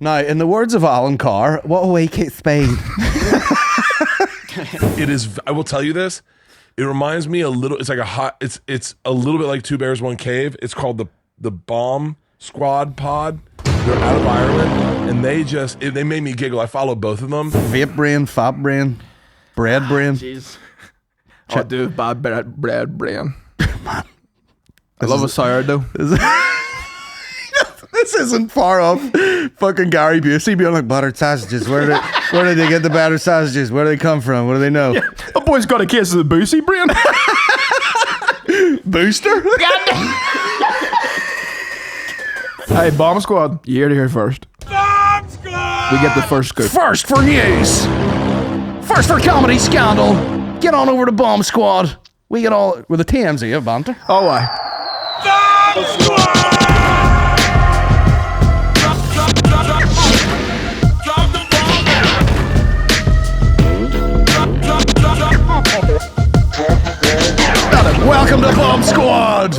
Now, in the words of Alan Carr, what a way Kate Spade. It is. I will tell you this. It reminds me a little. It's like a hot. It's a little bit like Two Bears One Cave. It's called the Bomb Squad Pod. They're out of Ireland, and they made me giggle. I follow both of them. Vape brain, fat brain, bread brain. Jeez. I do bad bread brain. I love a sourdough. This isn't far off fucking Gary Busey being like, buttered sausages. Where do they get the buttered sausages? Where do they come from? What do they know? Yeah. A boy's got a case of the Busey brain. Booster? Hey, Bomb Squad, you heard it here first. Bomb Squad! We get the first scoop. First for news. First for comedy scandal. Get on over to Bomb Squad. We get all with the TMZ of banter. Oh, aye. Bomb Squad! Welcome to Bomb Squad.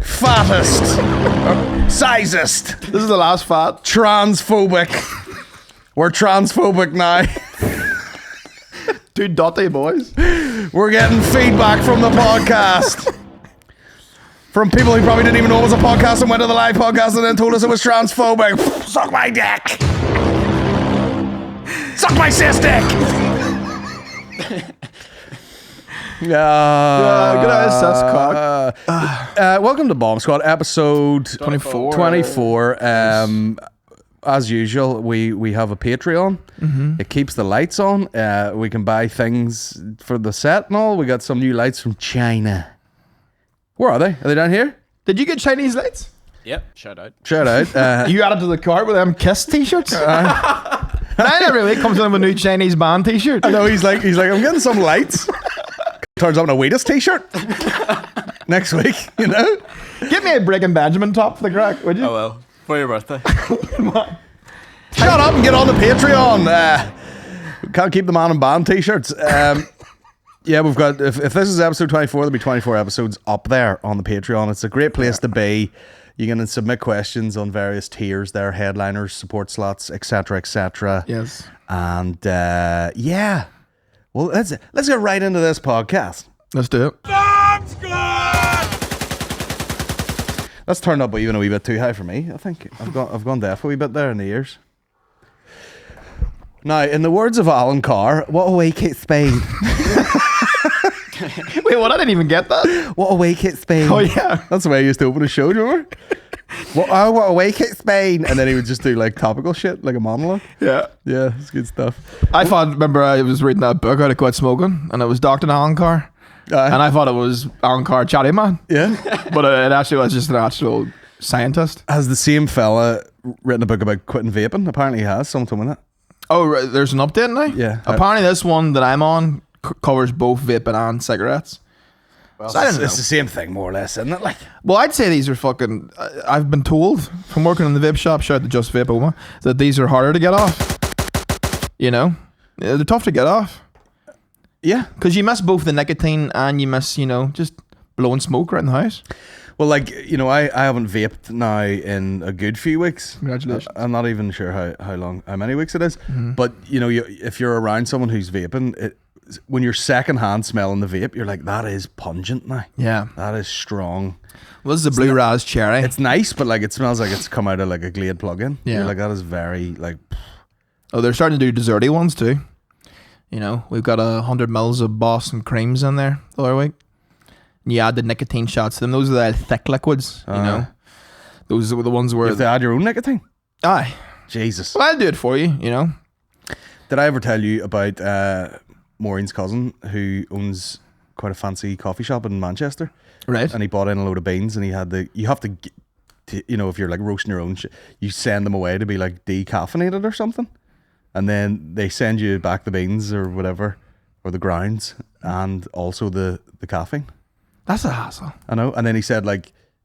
Fattest. Sizest. This is the last fat. Transphobic. We're transphobic now. Two Dote boys. We're getting feedback from the podcast. From people who probably didn't even know it was a podcast and went to the live podcast and then told us it was transphobic. Suck my dick. Suck my cis dick. Good eyes, sus cock. Welcome to Bomb Squad, episode 24. As usual, we have a Patreon. Mm-hmm. It keeps the lights on. We can buy things for the set and all. We got some new lights from China. Where are they? Are they down here? Did you get Chinese lights? Yep, shout out. Shout out. You added to the cart with them Kiss t-shirts? And every week comes in with a new Chinese band t-shirt. I know, he's like, I'm getting some lights. Turns up in a Wheatus t-shirt next week, you know? Get me a Breaking Benjamin top for the crack, would you? Oh well, for your birthday. Shut up and get on the Patreon. We can't keep the man in band t-shirts. Yeah, we've got, if this is episode 24, there'll be 24 episodes up there on the Patreon. It's a great place to be. You can submit questions on various tiers there, headliners, support slots, etc., etc. Yes. And yeah. Well, let's get right into this podcast. Let's do it. Bomb Squad! That's turned up even a wee bit too high for me. I think I've gone deaf a wee bit there in the ears. Now, in the words of Alan Carr, what a way Kate Spade. Wait, what? I didn't even get that. What a way Kate Spade. Oh yeah, that's the way he used to open a show. Do you remember? what a way Kate Spade, and then he would just do like topical shit, like a monologue. Yeah, it's good stuff. Remember I was reading that book, How to Quit Smoking, and it was Dr. Alan Carr. And I thought it was Alan Carr, chatty man. Yeah. But it actually was just an actual scientist. Has the same fella written a book about quitting vaping? Apparently he has. Someone told me that. Oh, right, there's an update now? Yeah. Apparently this one that I'm on covers both vaping and cigarettes. Well, so it's the same thing, more or less, isn't it? Like, well, I'd say these are fucking... I've been told from working in the vape shop, shout out to Just Vape Oma, that these are harder to get off. You know? They're tough to get off. Yeah. Because you miss both the nicotine and you miss, just blowing smoke right in the house. Well, like, I haven't vaped now in a good few weeks. Congratulations. I'm not even sure how many weeks it is. Mm-hmm. But, if you're around someone who's vaping, when you're secondhand smelling the vape, you're like, that is pungent now. Yeah. That is strong. Well, this is a Blue Raz cherry. It's nice, but like it smells like it's come out of like a Glade plug-in. Yeah. You're like, that is very like... Oh, they're starting to do desserty ones too. We've got 100 mils of Boston creams in there the other week. And you add the nicotine shots to them. Those are the thick liquids, Those are the ones where... You have to add your own nicotine? Aye. Jesus. Well, I'll do it for you, Did I ever tell you about Maureen's cousin who owns quite a fancy coffee shop in Manchester? Right. And he bought in a load of beans and he had you have to, if you're like roasting your own shit, you send them away to be like decaffeinated or something. And then they send you back the beans or whatever, or the grounds, and also the caffeine. That's a hassle. I know. And then he said,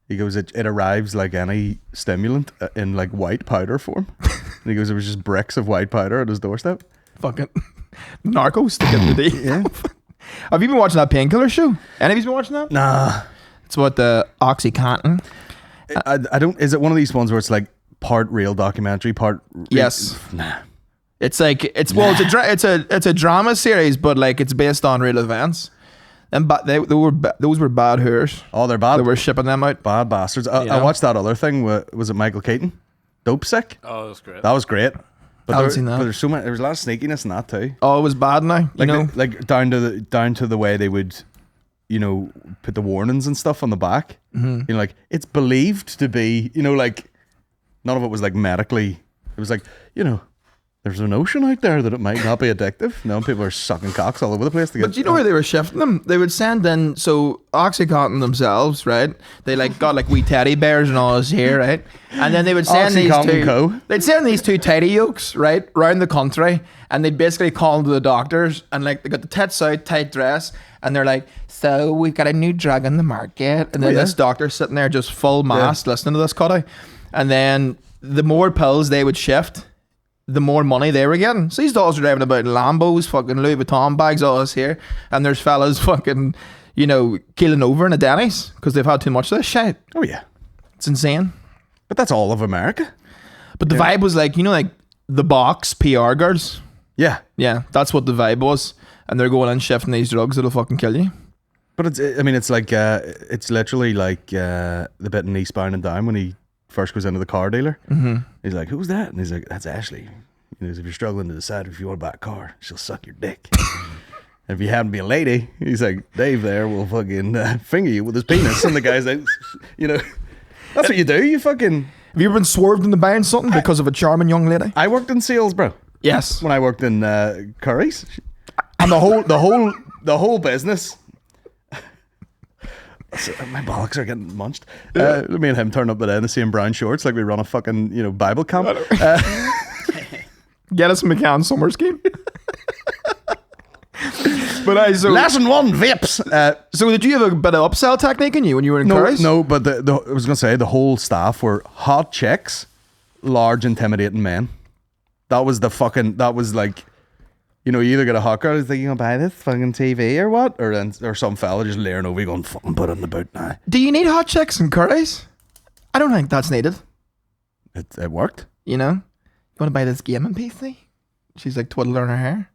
he goes, it arrives like any stimulant in like white powder form. And he goes, there was just bricks of white powder at his doorstep. Fucking narcos sticking the D. Yeah. Have you been watching that Painkiller show? Any of you been watching that? Nah. It's about the OxyContin. I don't. Is it one of these ones where it's like part real documentary, part Yes. Nah. It's like it's a drama series, but like it's based on real events. And those were bad hooers. Oh, they're bad. They were shipping them out. Bad bastards. I know? watched that other thing. Was it Michael Keaton? Dope Sick. Oh, that's great. That was great. But I haven't seen that. But there's so much. There was a lot of sneakiness in that too. Oh, it was bad now. Like you know, like down to the way they would, put the warnings and stuff on the back. Mm-hmm. Like it's believed to be, like none of it was like medically. It was like, there's a notion out there that it might not be addictive. No, people are sucking cocks all over the place to get. but you know where they were shifting them? They would send in OxyContin themselves, right? They got like wee teddy bears and all this here, right? And then they would send OxyContin Co. They'd send these two teddy yolks, right, around the country, and they'd basically call to the doctors, and like they got the tits out, tight dress, and they're like, "So we've got a new drug on the market," and then this doctor sitting there just full mask listening to this cutie, and then the more pills they would shift, the more money they were getting. So these dolls are driving about in Lambos, fucking Louis Vuitton bags, all this here, and there's fellas fucking, keeling over in a Denny's because they've had too much of this shit. Oh yeah, It's insane. but that's all of America. But the vibe was like, like the box PR girls. Yeah, Yeah, that's what the vibe was. And they're going in shifting these drugs that'll fucking kill you. but it's like it's literally like the bit in Eastbound and Down when he first goes into the car dealer. Mm-hmm. He's like, "Who's that?" And he's like, "That's Ashley." He goes, "If you're struggling to decide if you want to buy a car, she'll suck your dick." And if you happen to be a lady, he's like, "Dave there will fucking finger you with his penis." And the guy's like, that's what you do. You fucking. Have you ever been swerved into buying something because of a charming young lady? I worked in sales, bro. Yes. When I worked in Curry's, and the whole business. My bollocks are getting munched. Me and him turn up at Hennessy in brown shorts like we run a fucking Bible camp. Get us a McCann summer scheme. But Lesson 1, vapes. So did you have a bit of upsell technique in you when you were in Curry's? No, but I was gonna say the whole staff were hot chicks, large intimidating men. That was like, you either get a hot girl who's like, "You gonna buy this fucking TV or what?" Or some fella just leering over you going, "Fucking put it in the boot now." Do you need hot chicks in Curry's? I don't think that's needed. It worked. You want to buy this gaming PC? She's like twiddling her hair.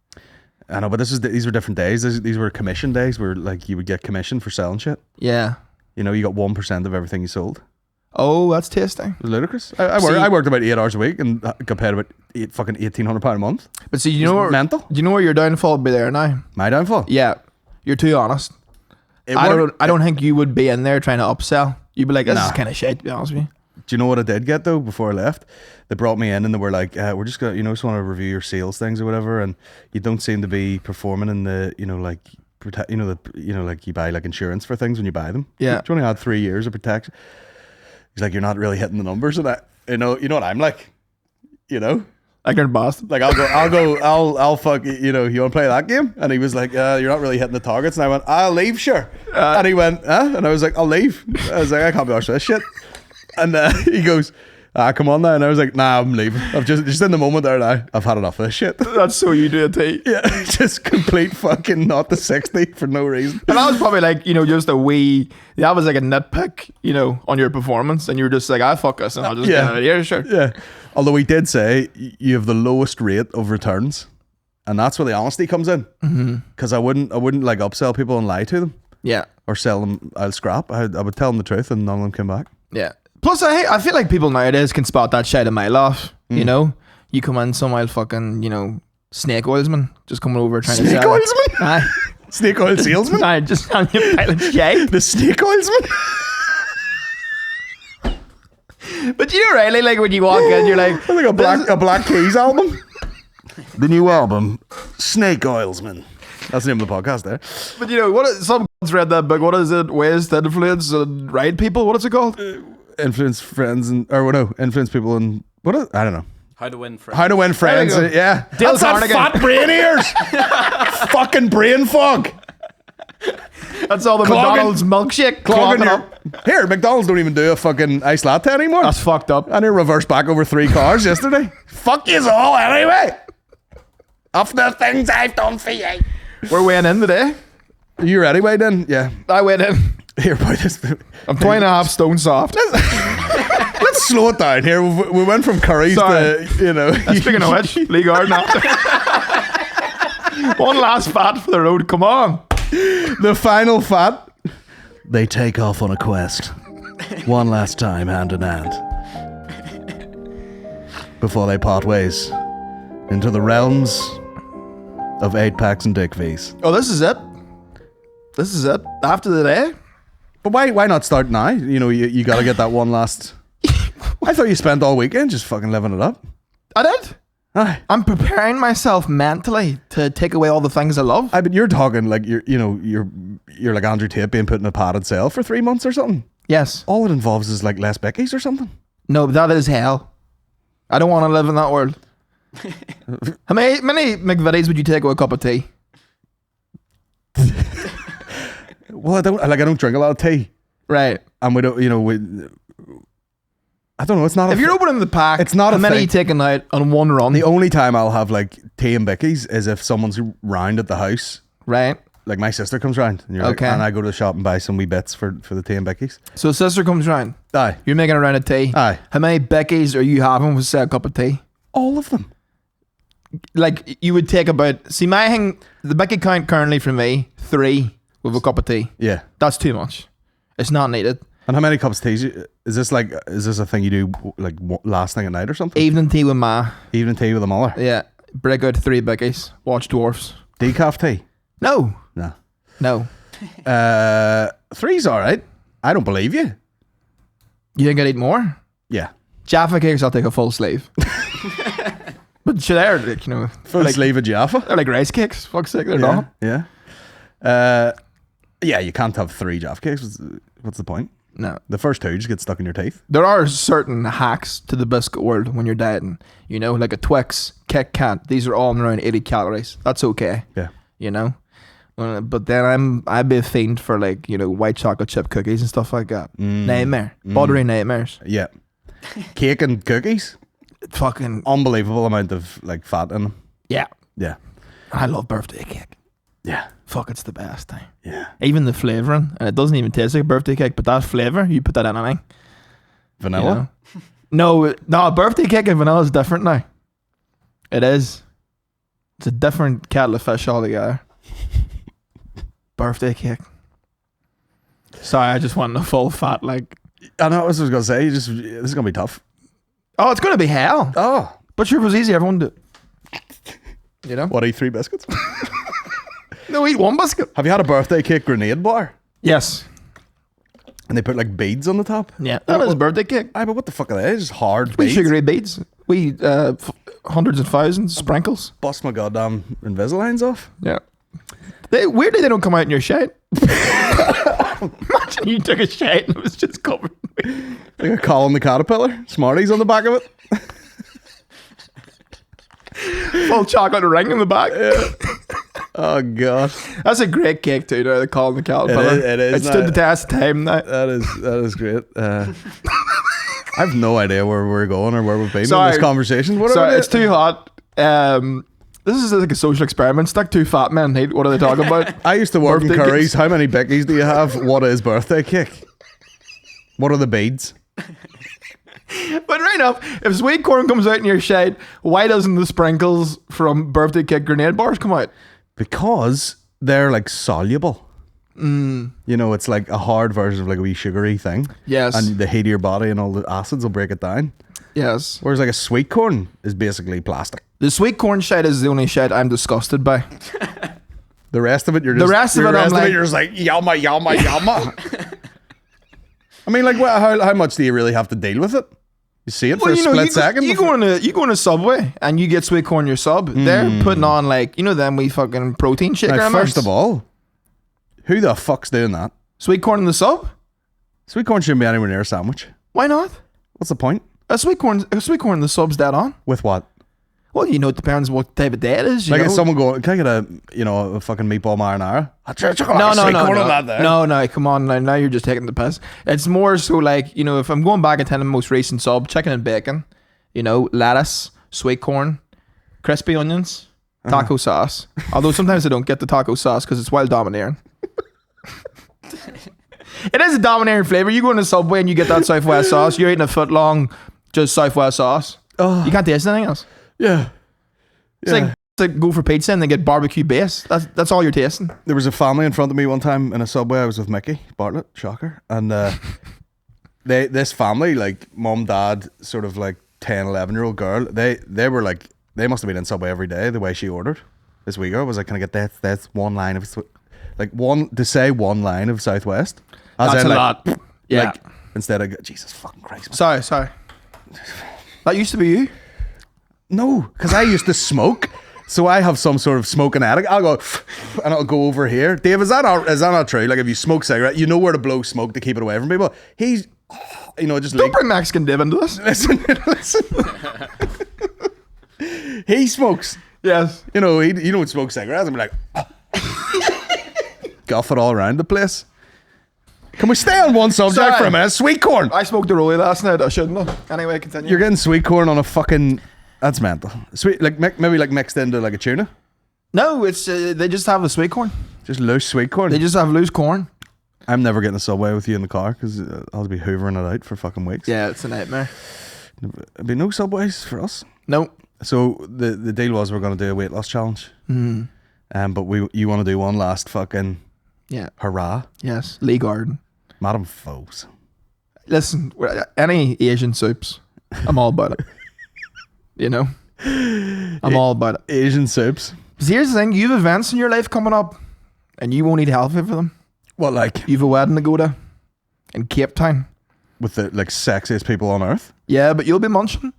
I know, but these were different days. These were commission days where like you would get commission for selling shit. Yeah. You got 1% of everything you sold. Oh, that's tasty. It was ludicrous. I worked about 8 hours a week and got paid about fucking £1,800 a month. But see, you know what? Mental. Do you know where your downfall would be there now? My downfall. Yeah, you're too honest. I don't think you would be in there trying to upsell. You'd be like, "This is kind of shit." To be honest with you. Do you know what I did get though before I left? They brought me in and they were like, "We're just gonna, just want to review your sales things or whatever, and you don't seem to be performing in the, like protect, like you buy like insurance for things when you buy them. Yeah. Do you only had 3 years of protection?" He's like, "You're not really hitting the numbers," and you know what I'm like, Like you're boss. like I'll fuck you want to play that game? And he was like, "You're not really hitting the targets," and I went, "I'll leave, sure." And he went, "Huh?" And I was like, "I'll leave." I was like, "I can't be arsed with this shit." And he goes, "Come on now." And I was like, "Nah, I'm leaving. I've just in the moment there now. I've had enough of this shit." That's so you do it, too. Yeah, just complete fucking not the 60 for no reason. And that was probably like, just a wee, that was like a nitpick, on your performance. And you were just like, "I fuck us and I'll just get out of here, sure." Yeah. Although he did say you have the lowest rate of returns. And that's where the honesty comes in. Because I wouldn't like upsell people and lie to them. Yeah. Or sell them, I'll scrap. I would tell them the truth and none of them came back. Yeah. Plus, I feel like people nowadays can spot that shit a mile off. You come in, some wild fucking, snake oilsman just coming over trying to sell. Snake oilsman? Aye. Snake oil salesman? Aye, just on your pilot shake. The snake oilsman? But really, like when you walk in, you're like, I think a Black Keys album. The new album, Snake Oilsman. That's the name of the podcast there. But some read that book. What is it? Ways to influence and ride people. What is it called? Influence friends influence people and I don't know. How to win friends. How to win friends. Yeah. Dale That's that Carnegie. fat brain ears. Fucking brain fog. That's all the Clogging- McDonald's milkshake Clogging clogging your, up. Here, McDonald's don't even do a fucking iced latte anymore. That's fucked up. I need to reverse back over 3 cars yesterday. Fuck yous all anyway. Of the things I've done for you. We're weighing in today. Are you ready, Wade? Then yeah. I went in. Here, boy. This. I'm 2.5 stone soft. Let's let's slow it down here. We went from curries Sorry. to, you know. Speaking of which, League Garden after. One last fat for the road. Come on. The final fat. They take off on a quest. One last time, hand in hand. Before they part ways into the realms of 8-packs and dick V's. Oh, this is it. This is it. After the day. But why not start now? You know, you got to get that one last. I thought you spent all weekend just fucking living it up. I did. Aye. I'm preparing myself mentally to take away all the things I love. But you're talking like you're like Andrew Tate being put in a padded cell for 3 months or something. Yes. All it involves is like less Becky's or something. No, that is hell. I don't want to live in that world. How many McVitties would you take with a cup of tea? Well, I don't drink a lot of tea, Right. and we don't. I don't know. It's not. If you're opening the pack, It's not how a many thing. you taking out on one run? The only time I'll have like tea and Becky's is if someone's round at the house. Right. Like my sister comes round, and Okay. and I go to the shop and buy some wee bits for the tea and Becky's. So sister comes round. Aye, You're making a round of tea. aye, How many Becky's are you having with say a cup of tea? all of them. Like you would take about. See my thing. The Becky count currently for me 3 with a cup of tea. Yeah. That's too much. It's not needed. And how many cups of tea? Is this a thing you do like last thing at night or something? Evening tea with ma. Evening tea with a mother. Yeah. Break out 3 Becky's. Watch dwarfs. Decaf tea. No. No. No. 3's all right. I don't believe you. You think I'd eat more? Yeah. Jaffa cakes, I'll take a full sleeve. But shit, they're like, Full sleeve of Jaffa. they're like rice cakes. Fuck's sake, they're Yeah. not. Yeah. Yeah, you can't have 3 Jaffa cakes. What's the point? No. The first 2 just get stuck in your teeth. There are certain hacks to the biscuit world when you're dieting. Like a Twix, Kit Kat. These are all around 80 calories. That's okay. Yeah. But then I'd be a fiend for like, white chocolate chip cookies and stuff like that. Nightmare. Buttery nightmares. Yeah. Cake and cookies. Fucking, Unbelievable amount of like fat in them. yeah. Yeah. I love birthday cake. Yeah. Fuck, it's the best thing. Yeah. Even the flavouring, and it doesn't even taste like a birthday cake, but that flavour, you put that in anything. Vanilla. No, birthday cake and vanilla is different now. It is. It's a different kettle of fish altogether. Birthday cake. Sorry, I just want a full fat like. I know what I was going to say. This is going to be tough. Oh, it's gonna be hell. Oh. But sure, if it was easy, everyone would do it. What, eat 3 biscuits? No, eat 1 biscuit. Have you had a birthday cake grenade bar? Yes. And they put like beads on the top? Yeah. That is a birthday cake. Aye, but what the fuck are they? Just hard We beads. sugary beads. We hundreds of thousands sprinkles. Bust my goddamn Invisaligns off. Yeah. Weirdly, they don't come out in your shite. Imagine you took a shite and it was just covered. Like a Colin the Caterpillar. Smarties on the back of it. Full chocolate ring in the back. Oh, God. That's a great cake too, the Colin the Caterpillar. It is, It stood the test of time now. That is great. I have no idea where we're going or where we've been in Sorry. this conversation. What are Sorry, we it's too hot. This is like a social experiment. Stuck 2 fat men. What are they talking about? I used to work in Birthday Curry's. cakes. How many Becky's do you have? What is birthday cake? What are the beads? But right up, if sweet corn comes out in your shade, why doesn't the sprinkles from birthday cake grenade bars come out? Because they're like soluble. It's like a hard version of like a wee sugary thing. Yes. And the heat of your body and all the acids will break it down. Yes. Whereas like a sweet corn is basically plastic. The sweet corn shade is the only shade I'm disgusted by. The rest of it, you're The just... rest of it, I'm like- you're just like, yama, yama, yama. I mean, like, how much do you really have to deal with it? You see it for a split second? You go on a Subway and you get sweet corn your sub. They're putting on like, them we fucking protein shaker Now, amounts. first of all, who the fuck's doing that? Sweet corn in the sub? Sweet corn shouldn't be anywhere near a sandwich. Why not? What's the point? A sweet corn in the sub's dead on. With what? Well, it depends what type of day it is. Like, know? if someone going, can I get a fucking meatball marinara? No, come on, now you're just taking the piss. It's more so like, if I'm going back and telling the most recent sub, chicken and bacon, lettuce, sweet corn, crispy onions, taco sauce. Although sometimes I don't get the taco sauce because it's wild domineering. It is a dominating flavor. You go in the Subway and you get that Southwest sauce. You're eating a foot long, just Southwest sauce. Oh. You can't taste anything else. Yeah. It's like go for pizza and then get barbecue base. That's all you're tasting. There was a family in front of me one time in a Subway. I was with Mickey Bartlett, shocker, and this family, like mom, dad, sort of like 10, 11-year-old girl. They were like, they must have been in Subway every day. The way she ordered, this wee girl was like, "Can I get that's one line of one line of Southwest?" That's a lot. Yeah. Like, instead of Jesus fucking Christ. Sorry. That used to be you. No, because I used to smoke. So I have some sort of smoking addict. I'll go, and it'll go over here. Dave, is that not true? Like if you smoke cigarette, you know where to blow smoke to keep it away from people. He's, just Don't bring Mexican Dave into this. listen. He smokes. Yes. He don't smoke cigarettes. I'm like, guff it all around the place. Can we stay on one subject for a minute? Sweet corn. I smoked a rollie last night. I shouldn't have. Anyway, continue. You're getting sweet corn on a fucking. That's mental. Sweet, like maybe like mixed into like a tuna. No, it's they just have the sweet corn. Just loose sweet corn. They just have loose corn. I'm never getting a Subway with you in the car because I'll be hoovering it out for fucking weeks. Yeah, it's a nightmare. There'll be no Subways for us. No. So the deal was we're going to do a weight loss challenge. But you want to do one last fucking hurrah. Yes. Lee Garden. Madam Foes. Listen, any Asian soups, I'm all about it. I'm all about it. Asian soups. See, here's the thing: you have events in your life coming up, and you won't need help for them. What, like? You've a wedding to go to in Cape Town With the like sexiest people on earth? Yeah, but you'll be munching.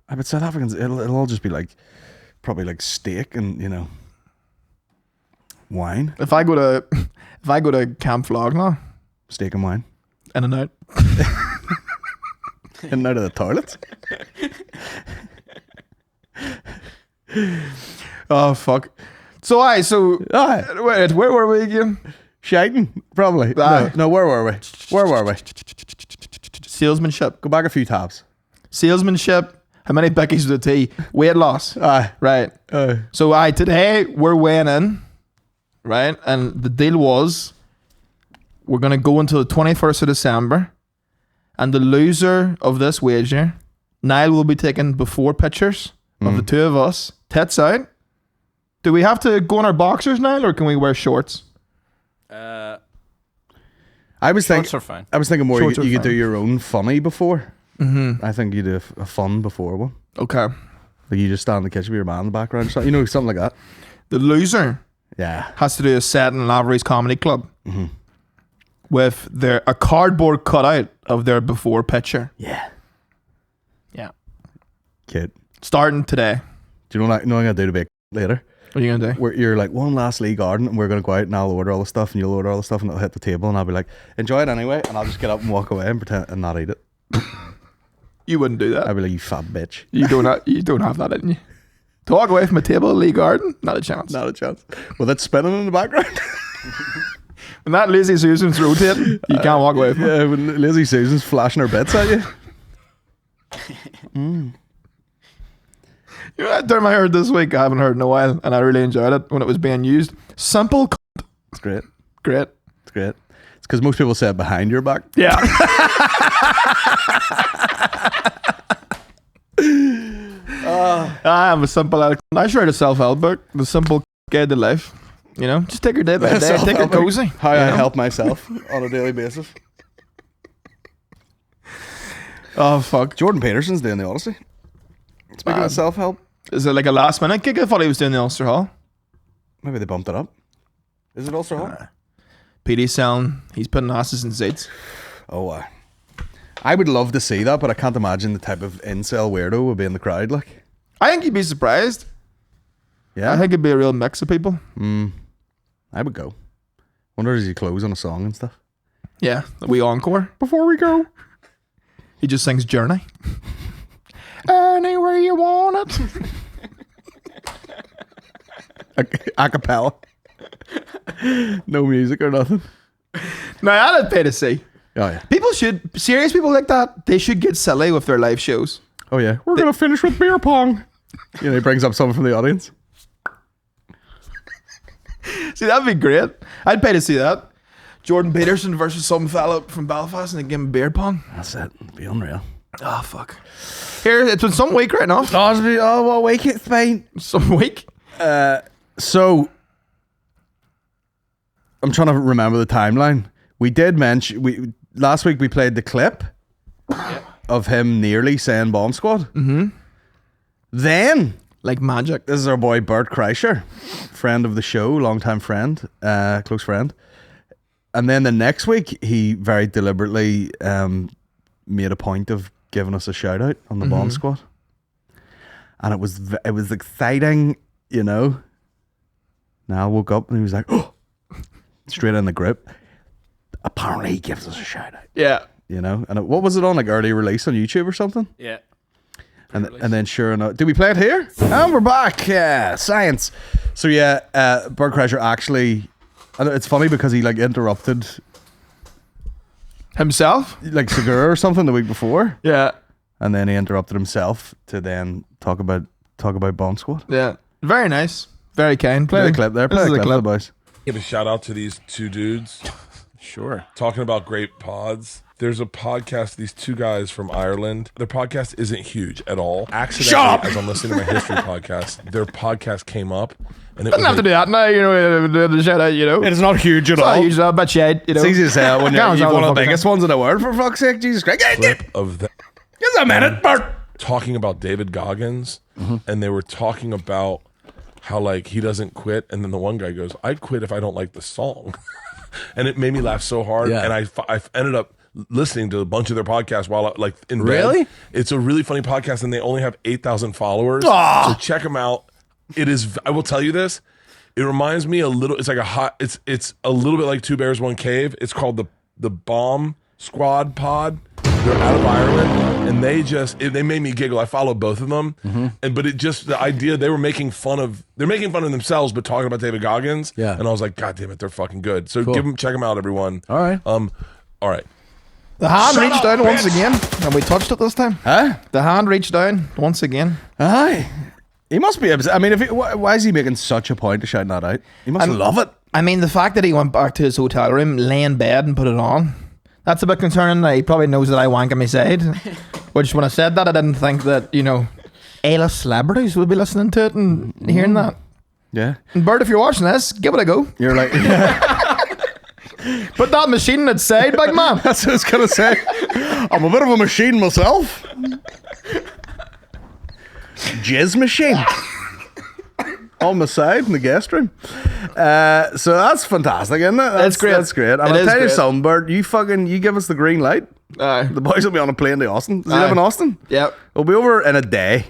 I bet South Africans, it'll all just be like, probably like steak and, wine. If I go to Camp Flogna, Steak and wine. in and out. In and out of the toilets. Oh fuck. So wait, where were we again? Shiting, probably. Aye. No, where were we? Salesmanship. Go back a few tabs. Salesmanship. How many Becky's with a T? Weight loss. Aye. Right. So today we're weighing in, right? And the deal was we're gonna go until the 21st of December, and the loser of this wager, Niall, will be taking before pictures of the two of us, tits out. Do we have to go in our boxers, Niall, or can we wear shorts? I was Shorts are fine. I was thinking more Shorts you are could do fine. your own funny before. I think you do a fun before one. Okay. Like you just stand in the kitchen with your man in the background, so, something like that. The loser Yeah. has to do a set in Lavery's Comedy Club with a cardboard cutout of their before picture. Yeah. Yeah. Cute. Starting today. Do you know what I'm going to do to be later? What are you gonna do? Where you're like, one last Lee Garden, and we're going to go out and I'll order all the stuff and you'll order all the stuff and it'll hit the table and I'll be like, enjoy it anyway. And I'll just get up and walk away and pretend and not eat it. You wouldn't do that. I'll be like, you fat bitch. You don't have that in you. To walk away from a table at Lee Garden, not a chance. Not a chance. Well, that's spinning in the background. When that Lazy Susan's rotating, you can't walk away from it. Yeah, when Lizzie Susan's flashing her bits at you. You know that term I heard this week, I haven't heard in a while, and I really enjoyed it when it was being used. Simple It's great. great. It's great. It's because most people say it behind your back. Yeah. I'm a simple addict. I should write a self-help book, The Simple Guide to Life. Just take your day by day, take it cozy. How I help myself on a daily basis. Oh fuck. Jordan Peterson's doing the Odyssey. Speaking of self-help, Is it like a last minute gig? I thought he was doing the Ulster Hall. maybe they bumped it up. Is it Ulster Hall? PD's selling. He's putting asses in seats. Oh, I would love to see that, but I can't imagine the type of incel weirdo would be in the crowd. Like, I think you'd be surprised. yeah, I think it'd be a real mix of people. I would go. Wonder does he close on a song and stuff? Yeah, we encore. Before we go, He just sings Journey. Anywhere you want it. a cappella. No music or nothing. No, I'd pay to see. Oh yeah. Serious people like that, they should get silly with their live shows. Oh yeah. We're gonna finish with beer pong. He brings up someone from the audience. See, that'd be great. I'd pay to see that. Jordan Peterson versus some fella from Belfast and they give him beer pong. That's it. It'd be unreal. Oh, fuck. Here, it's been some week right enough. Oh, what week it's been? Some week. So, I'm trying to remember the timeline. We did mention last week we played the clip of him nearly saying Bomb Squad. Mm-hmm. Then, like magic, this is our boy BERT KREISCHER'S, friend of the show, longtime friend, close friend. And then the next week, he very deliberately made a point of giving us a shout out on the Bomb Squad, and it was exciting, you know. Now I woke up and he was like, "Oh!" Straight in the group. Apparently, he gives us a shout out. Yeah, you know. And what was it on, like early release on YouTube or something? Yeah. And then sure enough, did we play it here? And we're back. Yeah, science. So yeah, BERT KREISCHER'S actually. And it's funny because he like interrupted himself, like Segura or something the week before. Yeah, and then he interrupted himself to then talk about Bomb Squad. Yeah, very nice, very kind. Play the clip there. Play the clip, boys. Give a shout out to these two dudes. Sure. Talking about great pods. There's a podcast, these two guys from Ireland. Their podcast isn't huge at all. Accidentally, as I'm listening to my history podcast, their podcast came up. And it doesn't have to do that now, you know, the shout out, you know. It's not huge at all. It's not huge, but shade, you know. It's easy to say when you're one of the biggest ones in the world, for fuck's sake. Jesus Christ. Clip of that. Just a minute, Bert. Talking about David Goggins, and they were talking about how, like, he doesn't quit. And then the one guy goes, I'd quit if I don't like the song. And it made me laugh so hard. Yeah. And I ended up listening to a bunch of their podcasts while like in bed. Really? It's a really funny podcast, and they only have 8,000 followers. Aww. So check them out. It is. I will tell you this. It reminds me a little. It's like It's a little bit like Two Bears One Cave. It's called the Bomb Squad Pod. They're out of Ireland, and they made me giggle. I follow both of them, but it just the idea they're making fun of themselves, but talking about David Goggins. Yeah. And I was like, God damn it, they're fucking good. So Cool. check them out, everyone. All right. All right. The hand Shut reached up, down bitch. once again, and we touched it this time. Huh? The hand reached down once again. Aye. He must be upset. I mean, why is he making such a point of shouting that out? He must love it. I mean, the fact that he went back to his hotel room, lay in bed, and put it on. That's a bit concerning. He probably knows that I wank on my side. Which, when I said that, I didn't think that, you know, A-list celebrities would be listening to it and hearing that. Yeah. And Bert, if you're watching this, give it a go. You're like, Put that machine in its side, big man. that's what I was going to say. I'm a bit of a machine myself. Jizz machine. On the side in the guest room. So that's fantastic, isn't it? That's great. That's great. And It I'll is tell you great. something, Bert. You give us the green light. Aye. The boys will be on a plane to Austin. Does he Aye. live in Austin? Yep. We'll be over in a day.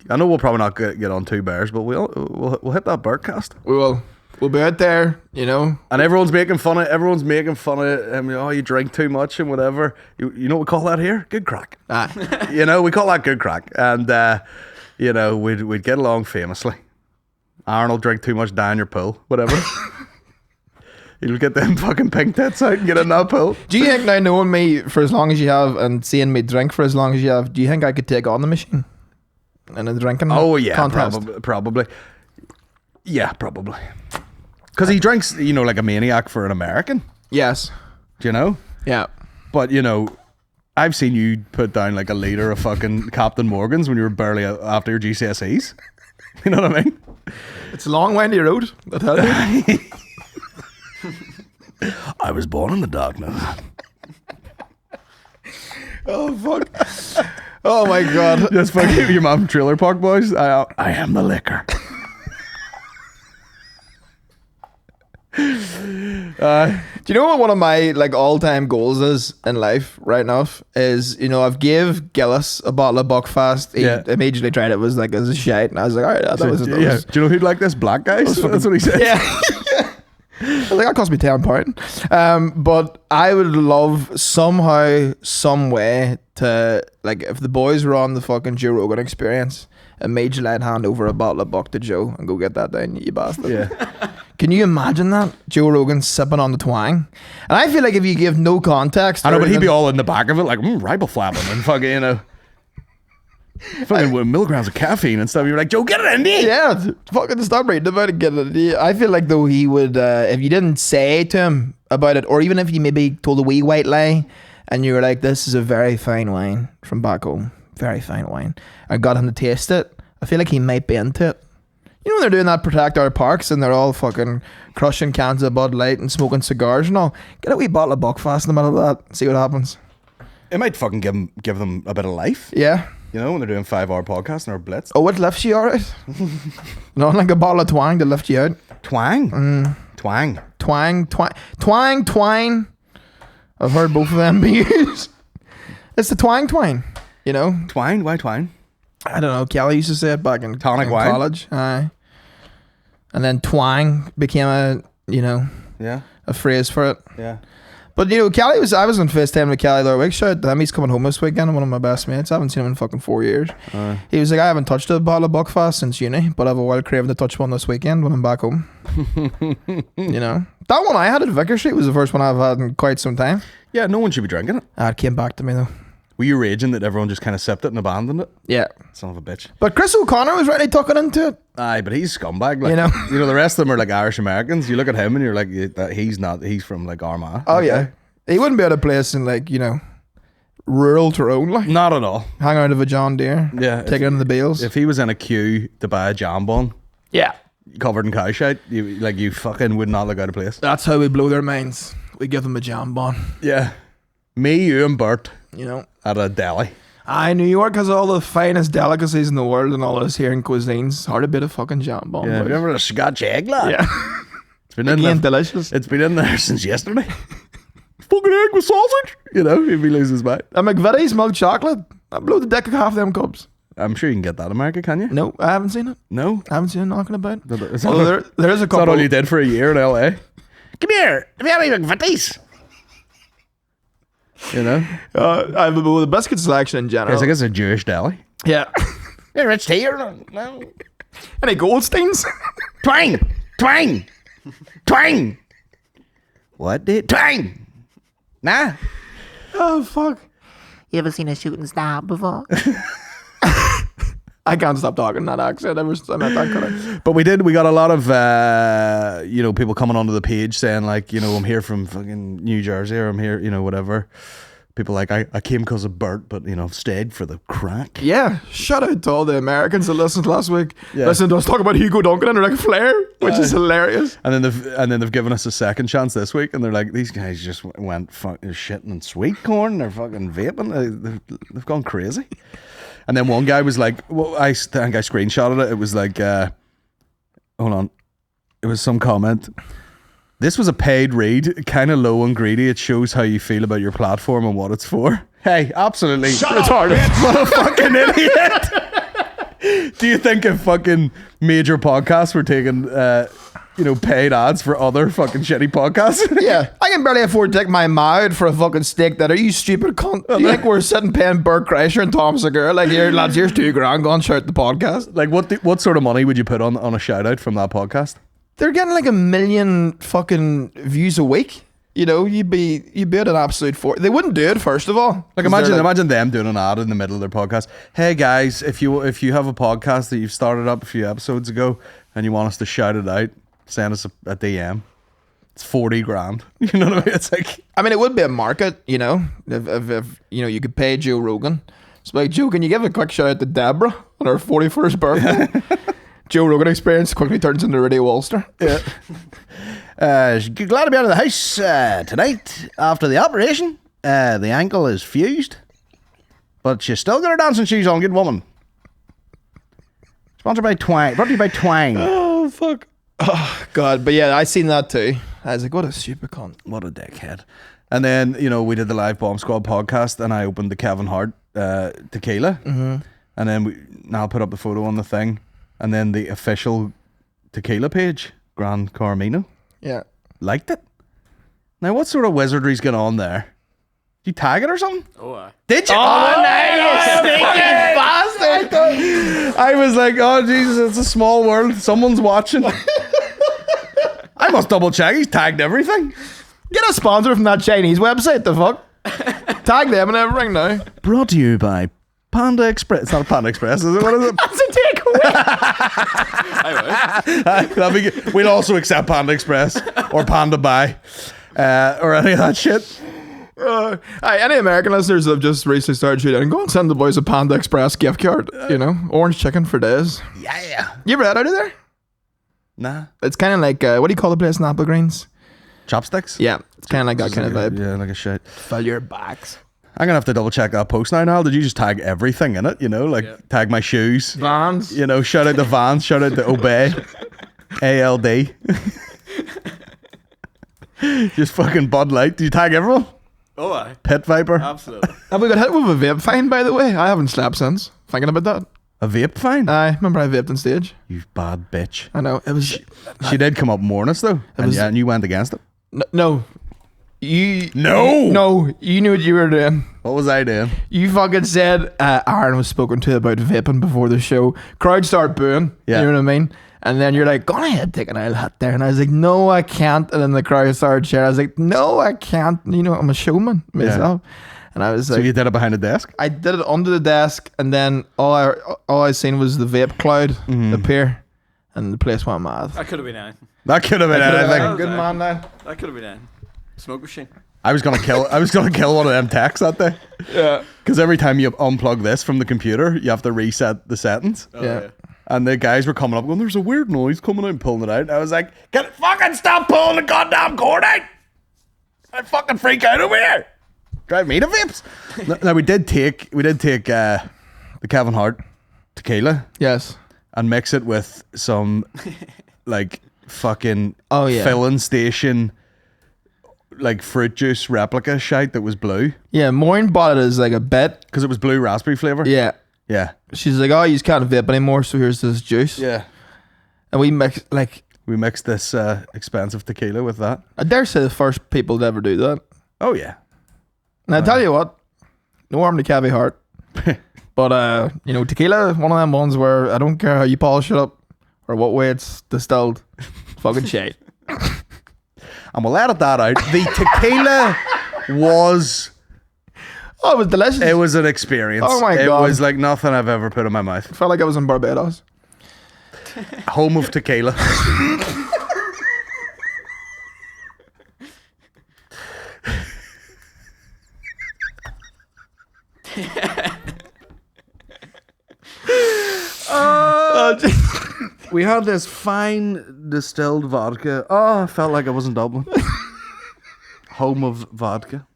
I know we'll probably not get on Two Bears, but we'll hit that Bertcast. We will. We'll be out there, you know. And everyone's making fun of him. Oh, you drink too much and whatever. You know what we call that here? Good crack. Aye. You know, we call that good crack. And you know, we'd get along famously. Aaron will drink too much down your pool, whatever. He'll get them fucking pink tits out and get in that pool. Do you think now, knowing me for as long as you have and seeing me drink for as long as you have, do you think I could take on the machine in a drinking contest? Probably. Yeah, probably. Because he drinks, you know, like a maniac for an American. Yes. Do you know? Yeah. But, you know, I've seen you put down like a litre of fucking Captain Morgan's when you were barely after your GCSEs. You know what I mean? It's a long windy road, I tell you. I was born in the darkness. Oh, fuck. Oh, my God. Just fucking your mom from Trailer Park Boys. I am the liquor. Do you know what one of my like all-time goals is in life right now? Is, you know, I've gave Gillis a bottle of Buckfast. He immediately tried it, was like, as a shite, and I was like, all right, that was Do you know who'd like this? Black guys? That's what he said. Yeah. I was like, that cost me £10. But I would love somehow, some way to, like, if the boys were on the fucking Joe Rogan Experience, immediately I'd hand over a bottle of Buck to Joe and go get that down, you bastard. Yeah. Can you imagine that? Joe Rogan sipping on the twang. And I feel like if you give no context... I know, but he'd be all... all in the back of it, like, riboflavin and fucking, you know. fucking with milligrams of caffeine and stuff. You're like, Joe, get it in there. Yeah, fucking stop reading about it. Get it. I feel like though he would, if you didn't say to him about it, or even if you maybe told a wee white lie, and you were like, "This is a very fine wine from back home, very fine wine," I got him to taste it. I feel like he might be into it. You know when they're doing that Protect Our Parks and they're all fucking crushing cans of Bud Light and smoking cigars and all. Get a wee bottle of Buckfast in the middle of that. See what happens. It might fucking give them a bit of life. Yeah. You know, when they're doing 5-hour podcasts and they're blitz. Oh, it lifts you alright. Not like a bottle of twang to lift you out. Twang. Twang. Twang. I've heard both of them be used. It's the twang, you know? Twine? Why twine? I don't know. Kelly used to say it back in Tonic wine? college. Aye. And then twang became Yeah. a phrase for it. Yeah. But I was on FaceTime with Kelly the other week. Shout out to him. He's coming home this weekend. One of my best mates. I haven't seen him in fucking 4 years. He was like, I haven't touched a bottle of Buckfast since uni, but I have a wild craving to touch one this weekend when I'm back home. That one I had at Vicar Street was the first one I've had in quite some time. Yeah, no one should be drinking it. It came back to me though. Were you raging that everyone just kind of sipped it and abandoned it? Yeah. Son of a bitch. But Chris O'Connor was really tucking into it. Aye, but he's scumbag. Like, the rest of them are like Irish Americans. You look at him and you're like, he's not. He's from like Armagh. Oh yeah. He wouldn't be at a place in like, rural Tyrone, like. Not at all. Hang out of a John Deere. Yeah. Take it into the bales. If he was in a queue to buy a jambon, yeah. covered in cow shite, you fucking would not look out of place. That's how we blow their minds. We give them a jambon. Yeah. Me, you and Bert at a deli. New York has all the finest delicacies in the world and all this here in cuisines. Hard a bit of fucking jambon. Yeah, have you ever had a Scotch egg, lad? Yeah. It's been in Again, there. delicious. It's been in there since yesterday. Fucking egg with sausage. If he loses his mind. A McVitie's milk chocolate. I blew the dick of half them cups. I'm sure you can get that in America, can you? No, I haven't seen it. No? I haven't seen it knocking about. Is Although there is a couple. that all you did for a year in LA? Come here. Have you had any McVitie's? I have the biscuit selection in general. It's like it's a Jewish deli. Yeah. Hey, Rich tea or no? Any Goldsteins? Twang! Twang! Twang! What did? Twang! Nah. Oh, fuck. You ever seen a shooting star before? I can't stop talking in that accent ever since I met that guy. But we got a lot of, people coming onto the page saying like, I'm here from fucking New Jersey or I'm here, whatever. People like, I came because of Bert, but, stayed for the crack. Yeah. Shout out to all the Americans that listened last week. Yeah. Listened to us talk about Hugo Duncan and Ric Flair, which is hilarious. And then they've given us a second chance this week, and they're like, these guys just went fucking shitting in sweet corn. They're fucking vaping. They've gone crazy. And then one guy was like, well, I think I screenshotted it. It was like, hold on, it was some comment. This was a paid read, kind of low and greedy. It shows how you feel about your platform and what it's for. Hey, absolutely retarded. What a fucking idiot. Do you think if fucking major podcasts were taking, paid ads for other fucking shitty podcasts? Yeah. I can barely afford to take my mouth for a fucking steak dinner. You stupid cunt. Do you think we're sitting paying BERT KREISCHER'S and Tom Segura? Like, here, lads, here's $2,000. Go and shout the podcast. Like, what sort of money would you put on a shout out from that podcast? They're getting like 1 million fucking views a week. You'd be at an absolute They wouldn't do it, first of all. Like imagine them doing an ad in the middle of their podcast. Hey guys, if you have a podcast that you've started up a few episodes ago and you want us to shout it out, send us a DM. It's 40 grand. You know what I mean? It's like, it would be a market, if you could pay Joe Rogan. It's like, Joe, can you give a quick shout out to Deborah on her 41st birthday? Joe Rogan Experience quickly turns into Radio Ulster. Yeah. Glad to be out of the house tonight after the operation. The ankle is fused, but she's still got her dancing shoes on. Good woman. Sponsored by Twang. Brought to you by Twang. Oh, fuck. Oh, God. But yeah, I seen that too. I was like, what a stupid cunt. What a dickhead. And then, we did the live Bomb Squad podcast and I opened the Kevin Hart tequila. Mm-hmm. And then I'll put up the photo on the thing. And then the official tequila page, Gran Carmino, yeah, liked it. Now, what sort of wizardry's going on there? Did you tag it or something? Oh, Did you? Oh, nice! Bastard! I was like, oh, Jesus, it's a small world. Someone's watching. I must double check. He's tagged everything. Get a sponsor from that Chinese website, the fuck? Tag them and everything now. Brought to you by Panda Express. It's not a Panda Express, is it? What is it? That's a takeaway. We'll also accept Panda Express or Panda Buy or any of that shit. Any American listeners that have just recently started shooting and go and send the boys a Panda Express gift card. Orange chicken for days. Yeah. You ever had out of there? Nah. It's kind of like what do you call the place in Apple Greens? Chopsticks? Yeah, it's kind of like that kind of vibe. Yeah, like a shit. Fill your bags. I'm gonna have to double check that post now. Niall, did you just tag everything in it? Tag my shoes. Vans. Shout out to Vans. Shout out to Obey. ALD. Just fucking Bud Light. Did you tag everyone? Oh, aye. Pit Viper. Absolutely. Have we got hit with a vape fine, by the way? I haven't slept since. Thinking about that. A vape fine? I remember I vaped on stage. You bad bitch. I know. It was... She did come up and warn us though. And you went against it. No. You... No! No. You knew what you were doing. What was I doing? You fucking said Aaron was spoken to about vaping before the show. Crowd start booing. Yeah. You know what I mean? And then you're like, go ahead, take an old hit there. And I was like, no, I can't. And then the crowd started cheering. I was like, no, I can't. I'm a showman myself. Yeah. And I was like, so you did it behind the desk? I did it under the desk, and then all I seen was the vape cloud appear, and the place went mad. That could have been anything. That could have been anything. Good man, man. That could have been anything. Smoke machine. I was gonna kill one of them techs that day. Yeah. Because every time you unplug this from the computer, you have to reset the settings. Oh, Yeah. And the guys were coming up going, there's a weird noise coming out and pulling it out. And I was like, can it fucking stop pulling the goddamn cord out? I fucking freak out over here. Drive me to vapes. Now we did take the Kevin Hart tequila Yes. and mix it with some like fucking Oh, yeah. filling station like fruit juice replica shite that was blue. Yeah, Maureen bought it as like a bet. Because it was blue raspberry flavour. Yeah. Yeah. She's like, oh, you can't vape anymore, so here's this juice. Yeah. And we mixed, like, We mixed this expensive tequila with that. I dare say the first people to ever do that. Oh yeah. And I tell you what, no harm to Kevin Hart. But, tequila, one of them ones where I don't care how you polish it up or what way it's distilled. Fucking shit. And we'll edit that out. The tequila was... Oh, it was delicious. It was an experience. Oh my God. It God. was like nothing I've ever put in my mouth. Felt like I was in Barbados. Home of tequila. We had this fine distilled vodka. Oh, I felt like I was in Dublin. Home of vodka.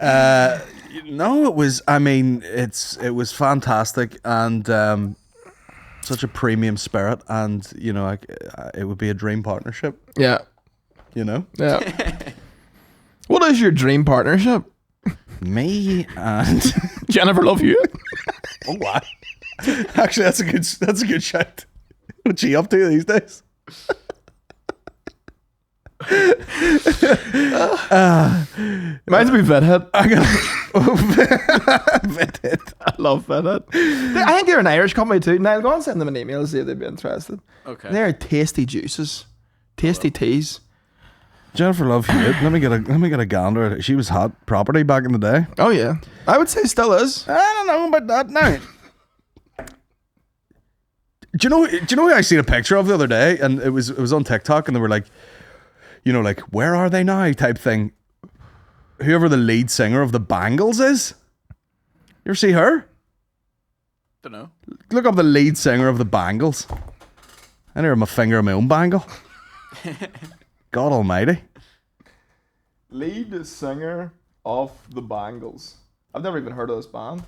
No, it was. I mean, it was fantastic and such a premium spirit, and it would be a dream partnership. Yeah. Yeah. What is your dream partnership? Me and Jennifer Love Hewitt. oh wow. Actually, that's a good shout. What's she up to these days? Mine's be Vedhead. I'm gonna Vedhead. I love Vedhead. I think they're an Irish company too. Niall, go and send them an email and see if they'd be interested. Okay. They're tasty juices, tasty teas. Jennifer Love Hewitt. Let me get a gander. She was hot property back in the day. Oh yeah, I would say still is. I don't know about that now. Do you know who I seen a picture of the other day? And it was on TikTok, and they were like, like, where are they now? Type thing. Whoever the lead singer of the Bangles is. You ever see her? Don't know. Look up the lead singer of the Bangles. I never have my finger in my own bangle. God almighty. Lead singer of the Bangles. I've never even heard of this band.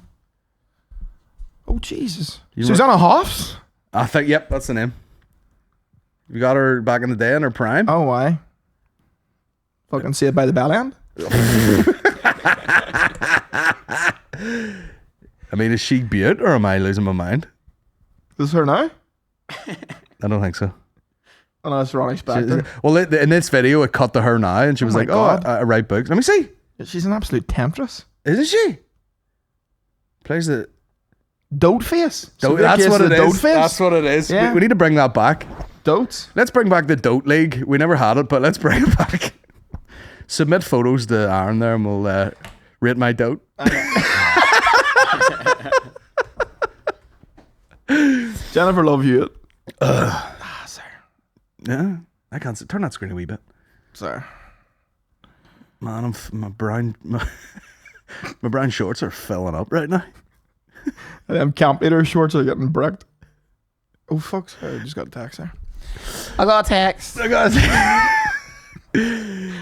Oh Jesus! Susanna Hoffs. I think, yep, that's the name. You got her back in the day in her prime. Oh why? Fucking see it by the bell end. I mean, is she beaut or am I losing my mind? Is this her now? I don't think so. Oh no, it's Ronnie Spector. Well, in this video, it cut to her now, and she was my like, God. "Oh, I write books." Let me see. She's an absolute temptress. Isn't she? Plays the Dote face. That's what it is. Dote face. That's what it is. Yeah. We need to bring that back. Dotes. Let's bring back the Dote League. We never had it, but let's bring it back. Submit photos to Aaron there, and we'll rate my dote. Jennifer Love Hewitt. Yeah, I can't turn that screen a wee bit. Sorry. Man, my brown shorts are filling up right now. Them camp leader shorts are getting bricked. Oh fuck! Sorry, I just got a text there. I got a text.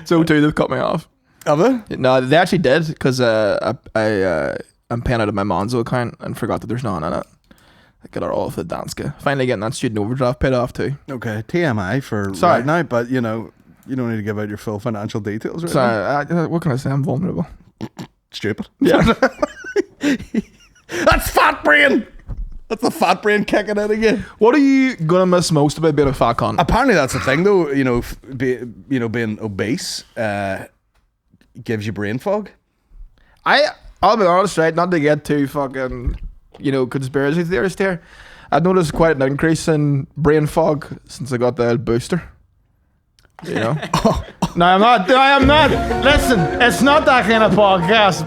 So too, they've cut me off. Have they? No, they actually did because I'm paying out of my Monzo account and forgot that there's none in it. I got it all off the Danske. Finally getting that student overdraft paid off too. Okay, TMI for Sorry. right now, but you know, you don't need to give out your full financial details right Sorry, now. what can I say? I'm vulnerable. Stupid. Yeah. That's fat brain. That's the fat brain kicking in again. What are you gonna miss most about being a fat cunt? Apparently, that's the thing, though. You know, being obese gives you brain fog. I'll be honest, right? Not to get too fucking, conspiracy theorist here. I've noticed quite an increase in brain fog since I got the booster. You know? No, I am not. Listen, it's not that kind of podcast,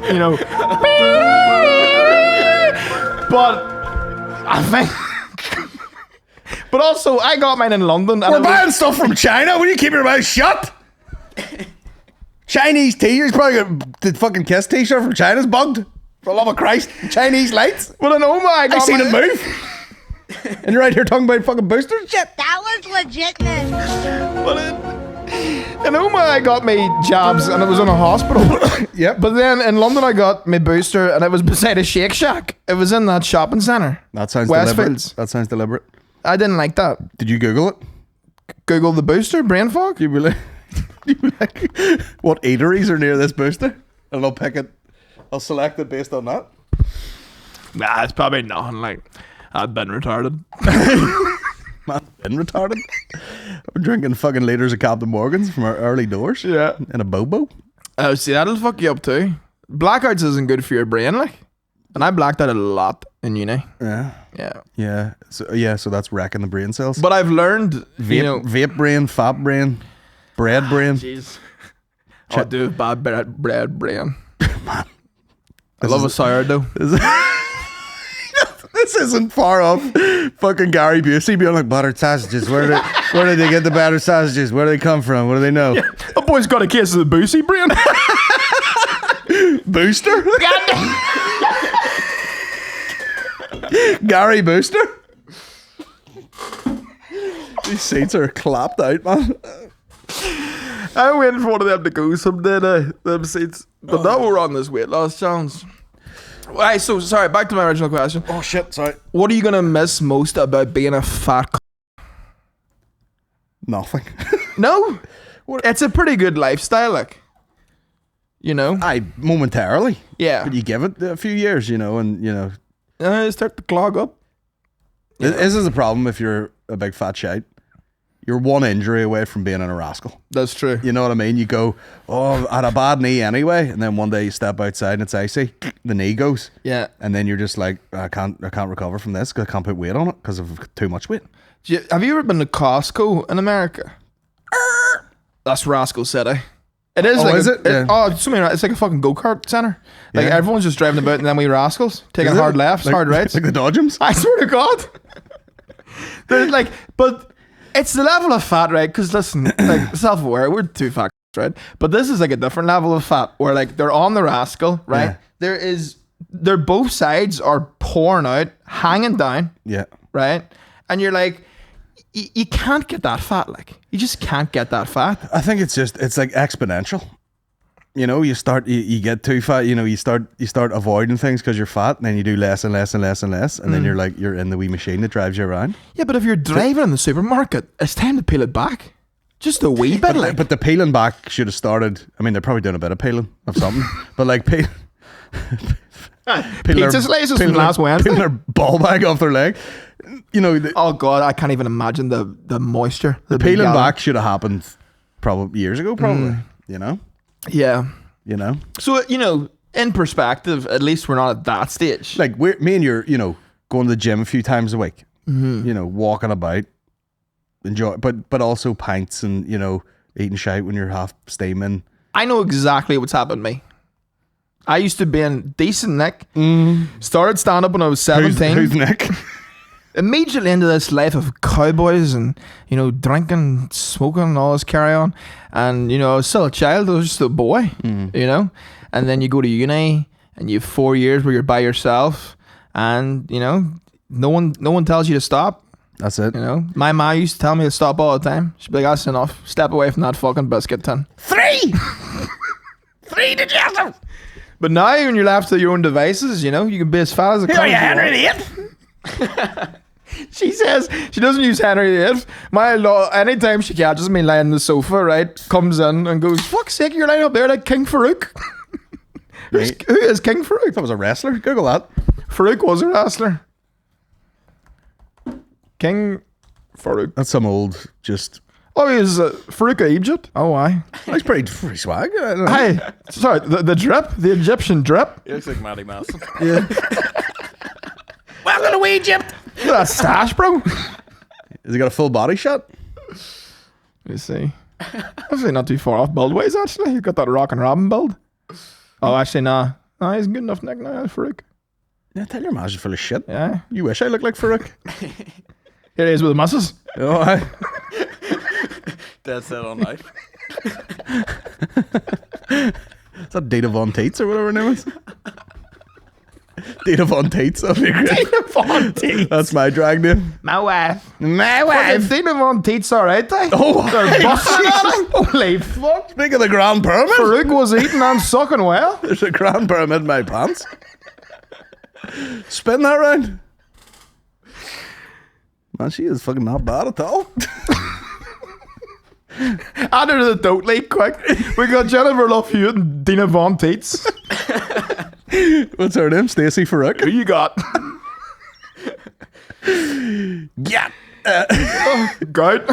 But I think. But also, I got mine in London. And We're buying stuff from China. Will you keep your mouth shut? Chinese t-shirts. Probably got the fucking Kiss t-shirt from China's bugged. For the love of Christ. Chinese lights. Well, in Oma, I seen it move. And you're right here talking about fucking boosters? Shit. That was legitness. Well, in Oma, I got me jabs and it was in a hospital. Yep. But then in London, I got my booster and it was beside a Shake Shack. It was in that shopping centre. That sounds Westfields. deliberate. That sounds deliberate. I didn't like that. Did you Google it? Google the booster, brain fog. You were like, what eateries are near this booster? And I'll pick it. I'll select it based on that. Nah, it's probably nothing like I've been retarded. Man, been retarded. I've been drinking fucking liters of Captain Morgan's from our early doors. Yeah. In a bobo. Oh, see, that'll fuck you up too. Blackouts isn't good for your brain, like. And I blacked out a lot in uni. Yeah. Yeah. Yeah. So that's wrecking the brain cells. But I've learned, Vape brain, fat brain, bread brain. Jeez. I do have bad bread brain. Man. I love a sourdough. This isn't far off fucking Gary Busey being like, buttered sausages. Where did they get the buttered sausages? Where do they come from? What do they know? Yeah. The boy's got a case of the Busey brain. Booster? Gary Booster? These seats are clapped out, man. I'm waiting for one of them to go someday, them seats. But now we're on this weight loss challenge. Right, so sorry, back to my original question. Oh shit, sorry. What are you gonna miss most about being a fat Nothing. No? It's a pretty good lifestyle, like. Momentarily. Yeah. But you give it a few years, and start to clog up. This is a problem if you're a big fat shite. You're one injury away from being a rascal. That's true. You know what I mean? You go, I had a bad knee anyway, and then one day you step outside and it's icy. The knee goes. Yeah. And then you're just like, I can't recover from this because I can't put weight on it because of too much weight. Have you ever been to Costco in America? That's Rascal City. It is. Is it? Yeah. It's like a fucking go-kart center. Like Yeah. everyone's just driving about and then we rascals taking Is it? hard lefts, Like- hard rights. Like the Dodgems? I swear to God. But it's the level of fat, right? Because listen, like self-aware, we're too fat, right? But this is like a different level of fat where like they're on the rascal, right? Yeah. They're both sides are pouring out, hanging down, Yeah. right? And you're like, you can't get that fat, like you just can't get that fat. I think it's like exponential. You get too fat, you start avoiding things because you're fat, and then you do less and less and less and less, and then you're in the wee machine that drives you around. Yeah, but if you're driving in the supermarket, it's time to peel it back. Just a wee bit, like. But the peeling back should have started. I mean, they're probably doing a bit of peeling of something, but like peeling Pizza slices from last Wednesday. peeling their ball bag off their leg. Oh God, I can't even imagine the moisture. The peeling back should have happened probably years ago. Yeah. So in perspective, at least we're not at that stage. Like me and you're, going to the gym a few times a week. Walking about, enjoy, but also pints and eating shite when you're half steaming. I know exactly what's happened to me. I used to be in decent nick. Started stand up when I was 17. Who's Nick? immediately into this life of cowboys and, you know, drinking, smoking, and all this carry on. And, you know, I was still a child, I was just a boy, you know. And then you go to uni and you have 4 years where you're by yourself, and, you know, no one tells you to stop. That's it. You know, my ma used to tell me to stop all the time. She'd be like, that's enough. Step away from that fucking biscuit tin. 3! 3 digestive! But now when you're left to your own devices, you know, you can be as fat as a Here cunt you as you Henry want. VIII. She says she doesn't use Henry VIII. My law, anytime she catches me lying on the sofa, right, comes in and goes, fuck's sake, you're lying up there like King Farouk. Who is King Farouk? That was a wrestler. Google that. Farouk was a wrestler. King Farouk. That's some old, just... Oh, he was Farouk of Egypt. Oh, why? He's pretty swag. I don't know. Hey, sorry, the drip, the Egyptian drip. He looks like Matty Mouse. Yeah. Welcome to Egypt. Look at that stash, bro. Has he got a full body shot? Let me see. Actually, not too far off build-wise, actually. He's got that Rock and Robin build. Oh, actually, nah. No, he's good enough neck now, Farouk. Yeah, tell your ma's full of shit. Yeah. You wish I looked like Farouk. Here he is with the muscles. Oh, I... Dead set all night. Is that Data Von Tates or whatever her name is? Data Von Tates. That'd be great. Dina Von Teets. That's my drag name. My wife. My Fucking Dina Von Teets, alright, they? Oh, They're busting Jesus. at him. Holy fuck. Speaking of the Grand Pyramid, Farouk was eating and sucking well. there's a Grand Pyramid in my pants. Spin that round. Man, she is fucking not bad at all. Add her to the Dote League, quick. We got Jennifer Love Hewitt and Dina Von Teets. What's her name? Stacey Farouk. Who you got? Yeah. Goat.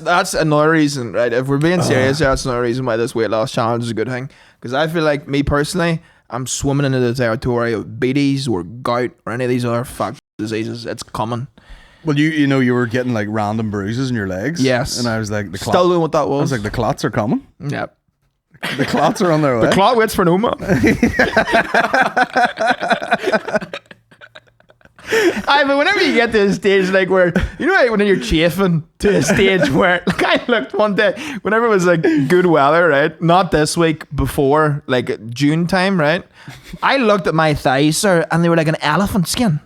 That's another reason, right? If we're being serious, that's another reason why this weight loss challenge is a good thing. Because I feel like, me personally, I'm swimming into the territory of BDs or gout or any of these other fuck diseases. It's coming. Well, you know, you were getting like random bruises in your legs. Yes. And I was like, Still doing what that I was was. like, the clots are coming. Yep. The clots are on their way. The clot waits for no man. But whenever you get to a stage like where, you know, like when you're chafing to a stage where, like, I looked one day, whenever it was like good weather, right? Not this week, before like June time, right? I looked at my thighs, sir, and they were like an elephant skin.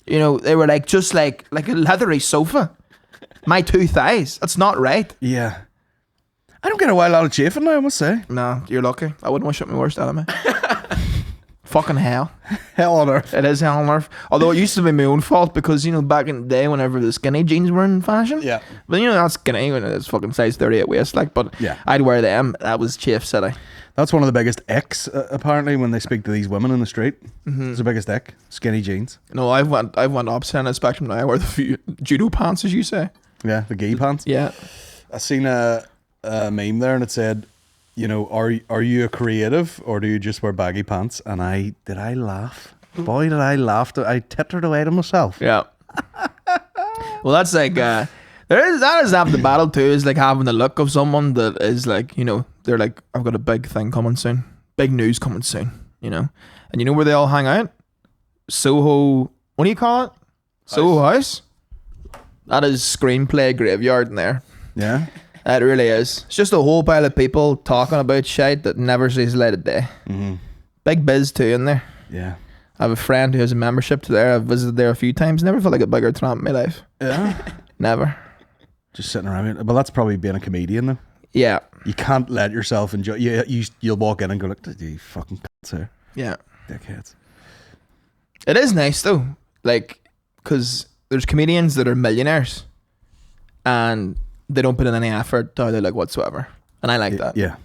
You know, they were like just like a leathery sofa. My two thighs. That's not right. Yeah. I don't get a wild lot of chafing now, I must say. No, you're lucky. I wouldn't wish it my worst enemy. Fucking hell. Hell on earth. It is hell on earth. Although it used to be my own fault because, you know, back in the day whenever the skinny jeans were in fashion. Yeah. But, you know, not skinny when it's fucking size 38 waist, like, but Yeah. I'd wear them. That was chafe city. That's one of the biggest icks, apparently, when they speak to these women in the street. It's the biggest ick. Skinny jeans. No, I've went opposite end of the spectrum now. I wear the few judo pants, as you say. Yeah, the gay pants. Yeah. I seen a meme there and it said, you know, are you a creative or do you just wear baggy pants? And I laugh. Boy, did I laugh. I tittered away to myself. Yeah. Well, that's like, that is half the battle too, is like having the look of someone that is like, you know, they're like, I've got a big thing coming soon. Big news coming soon, you know? And you know where they all hang out? Soho, what do you call it? Soho House? That is screenplay graveyard in there. Yeah. It really is. It's just a whole pile of people talking about shit that never sees the light of day. Big biz too in there. Yeah. I have a friend who has a membership to there. I've visited there a few times. Never felt like a bigger tramp in my life. Yeah. Never. Just sitting around. Well, that's probably being a comedian though. Yeah. You can't let yourself enjoy. You'll walk in and go, look, you fucking cunts here. Yeah. Dickheads. It is nice though. Like, because there's comedians that are millionaires and they don't put in any effort to like whatsoever. And I like that. Yeah.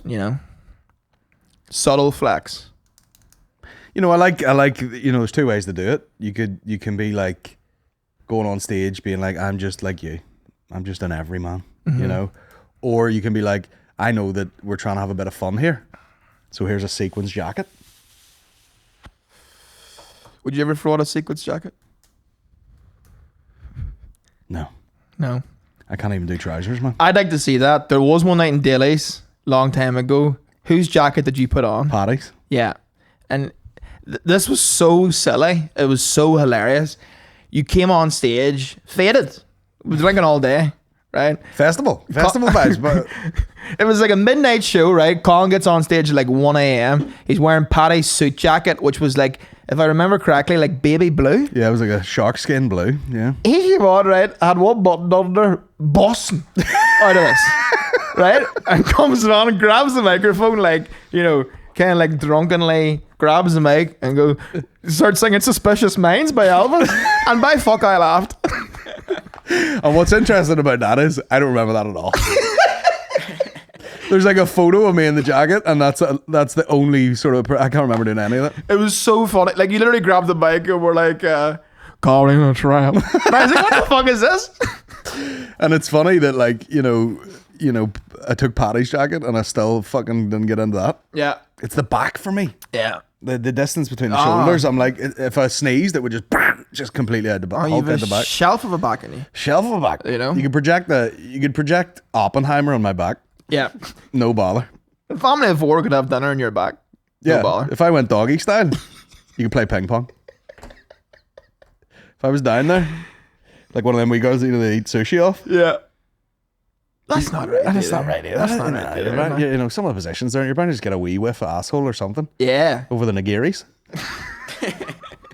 You know? Subtle flex. You know, I like, you know, there's two ways to do it. You can be like going on stage being like, I'm just like you. I'm just an everyman, you know? Or you can be like, I know that we're trying to have a bit of fun here. So here's a sequins jacket. Would you ever throw out a sequence jacket? No. No. I can't even do trousers, man. I'd like to see that. There was one night in Daly's, long time ago. Whose jacket did you put on? Paddy's. Yeah. And this was so silly. It was so hilarious. You came on stage, faded. We were drinking all day, right? Festival vibes, but It was like a midnight show, right? Colin gets on stage at like 1 a.m. He's wearing Paddy's suit jacket, which was like, if I remember correctly, like baby blue. yeah, it was like a shark skin blue. Yeah. He came on, right? Had one button under, bossing out of this, right? And comes on and grabs the microphone, like, you know, kind of like drunkenly grabs the mic and starts singing Suspicious Minds by Elvis. And by fuck, I laughed. And what's interesting about that is I don't remember that at all. There's like a photo of me in the jacket, and that's the only sort of I can't remember doing any of it. It was so funny. Like, you literally grabbed the mic and were like, calling a trap. And I was like, what the fuck is this? And it's funny that like you know I took Paddy's jacket and I still fucking didn't get into that. Yeah. It's the back for me. Yeah. The distance between the shoulders. I'm like, if I sneezed, it would just completely out the back. You have Out the a back. shelf of a back in you. Shelf of a back. You know? You could project Oppenheimer on my back. Yeah. No bother. A family of 4 could have dinner on your back. Yeah. No bother. If I went doggy style, you could play ping pong. If I was down there, like one of them wee girls that they eat sushi off. Yeah. That's not right. That's not right either. That's not right either, Right? You know, some of the positions there, you're bound to just get a wee whiff of asshole or something Yeah. over the nigiris.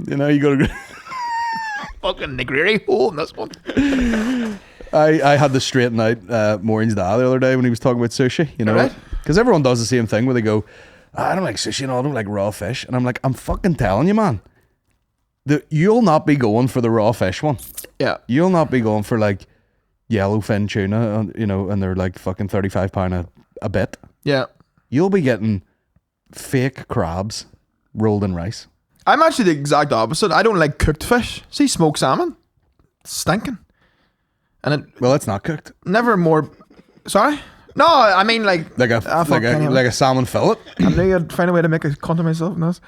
You know, you got to. Fucking Negriri hole in this one. I had to straighten out Maureen's dad the other day when he was talking about sushi. You know, Right. because everyone does the same thing where they go, I don't like sushi and I don't like raw fish, and I'm like, I'm fucking telling you, man, you'll not be going for the raw fish one. Yeah. You'll not be going for like yellowfin tuna, you know, and they're like fucking £35 a bit. Yeah. You'll be getting fake crabs rolled in rice. I'm actually the exact opposite. I don't like cooked fish. See, smoked salmon, stinking, and it Well, it's not cooked. never more. Sorry, no, I mean like Like a salmon fillet. I knew you'd find a way to make a cunt of myself in this.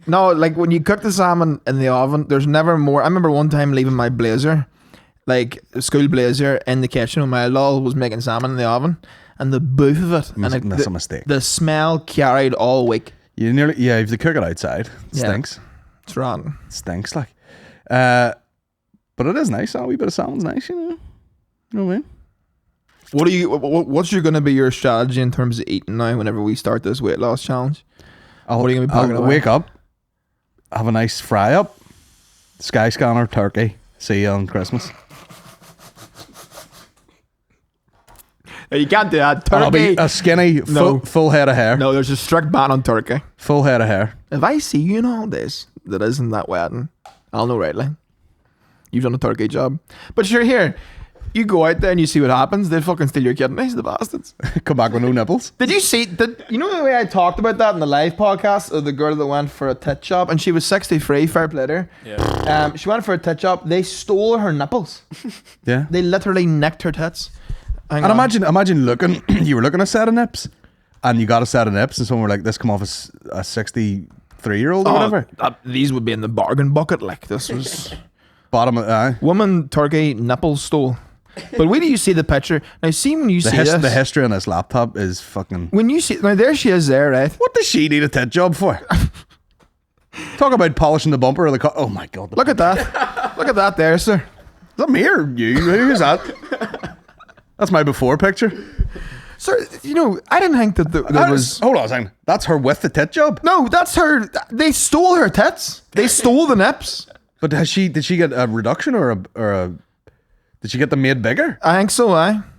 No, like when you cook the salmon in the oven, there's never more. I remember one time leaving my blazer, like a school blazer, in the kitchen when my lol was making salmon in the oven, and the booth of it, That's a mistake. the smell carried all week. You nearly, yeah, if they cook it outside, it stinks. It's rotten. It stinks like. But it is nice. A wee bit of salmon's nice, you know. You know what I mean? What are you? What's going to be your strategy in terms of eating now? Whenever we start this weight loss challenge, what are you going to be packing I'll away? wake up, have a nice fry up, Sky Scanner turkey. See you on Christmas. You can't do that. I'll Turkey. be a skinny, full head of hair. No, there's a strict ban on turkey. Full head of hair. If I see you in all this that isn't that wedding, I'll know rightly. You've done a turkey job. But you're here. You go out there and you see what happens. They fucking steal your kidneys, the bastards. Come back with no nipples. Did you see? You know the way I talked about that in the live podcast of the girl that went for a tit job and she was 63, fair play to her. Yeah. She went for a tit job. They stole her nipples. Yeah. They literally nicked her tits. Hang And on. imagine looking, you were looking a set of nips, and you got a set of nips, and someone were like, "This come off as a 63-year-old or whatever." These would be in the bargain bucket. Like this was Bottom of woman turkey nipple stole. But wait till you see the picture. Now, see when you see this. the history on this laptop is fucking. When you see now, there she is there, right? What does she need a tit job for? Talk about polishing the bumper of the car. Oh my god! Look at that. Look at that there, sir. Is that me or you? Who's that? That's my before picture. Sir, you know, I didn't think that there was. Hold on a second. That's her with the tit job. No, that's her. They stole her tits. They stole the nips. But did she get a reduction or a? Did she get them made bigger? I think so,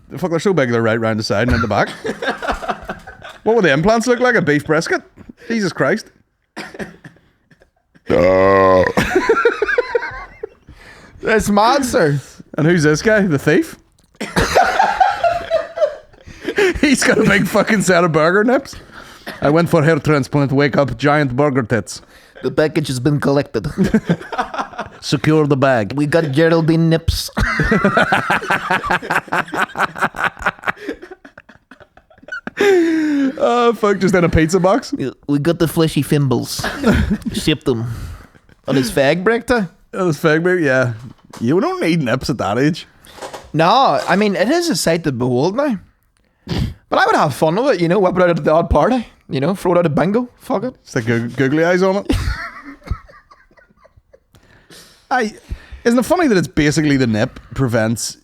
The fuck, they're so big they're right round the side and in the back. What would the implants look like? A beef brisket? Jesus Christ. It's mad, sir. And who's this guy? The thief? He's got a big fucking set of burger nips. I went for hair transplant. Wake up, giant burger tits. The package has been collected. Secure the bag. We got Geraldine nips. Oh fuck! Just in a pizza box. We got the fleshy fimbles. Shipped them. On his fag break to? That was fake, baby. Yeah, you don't need nips at that age. No, I mean, it is a sight to behold now. But I would have fun with it, you know, whip it out at the odd party. You know, throw it out a bingo. Fuck it. It's like googly eyes on it. Isn't it funny that it's basically the nip prevents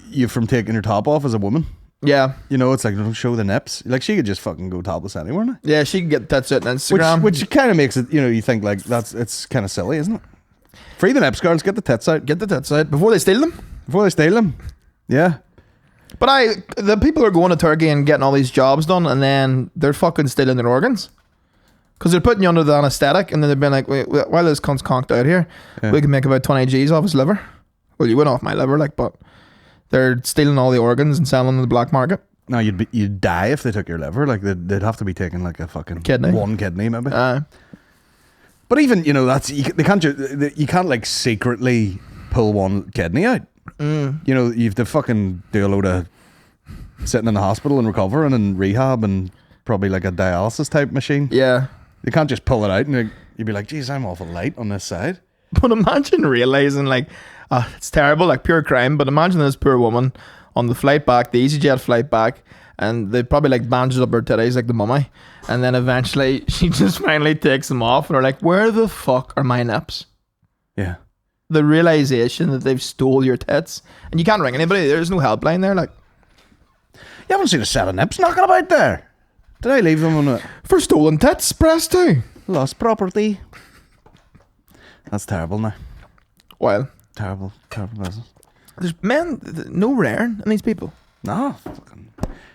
you from taking your top off as a woman? Yeah. You know, it's like, don't show the nips. Like, she could just fucking go topless anywhere now. Yeah, she can get tits out on Instagram. Which kind of makes it, you know, you think like it's kind of silly, isn't it? Free the nips, girls. Get the tits out. Get the tits out before they steal them. Before they steal them. Yeah. But the people are going to Turkey and getting all these jobs done, and then they're fucking stealing their organs. Because they're putting you under the anaesthetic, and then they've been like, wait, while this cunt's conked out here, we can make about 20 G's off his liver. Well, you went off my liver, like, but they're stealing all the organs and selling them in the black market. No, you'd die if they took your liver. Like, they'd have to be taking like a fucking kidney. One kidney, maybe. But even, you know, they can't like secretly pull one kidney out. You know, you have to fucking do a load of sitting in the hospital and recovering and rehab and probably like a dialysis type machine. Yeah. You can't just pull it out and you'd be like, geez, I'm awful light on this side. But imagine realizing, like, it's terrible, like pure crime, but imagine this poor woman on the flight back, the EasyJet flight back, and they probably like bandaged up her titties like the mummy, and then eventually she just finally takes them off and are like, where the fuck are my nips? Yeah. The realization that they've stole your tits, and you can't ring anybody, there's no helpline there, like. You haven't seen a set of nips knocking about there? Did I leave them on a... For stolen tits, press 2. Lost property. That's terrible now. Well, Terrible business. there's no raring in these people. No. Fucking.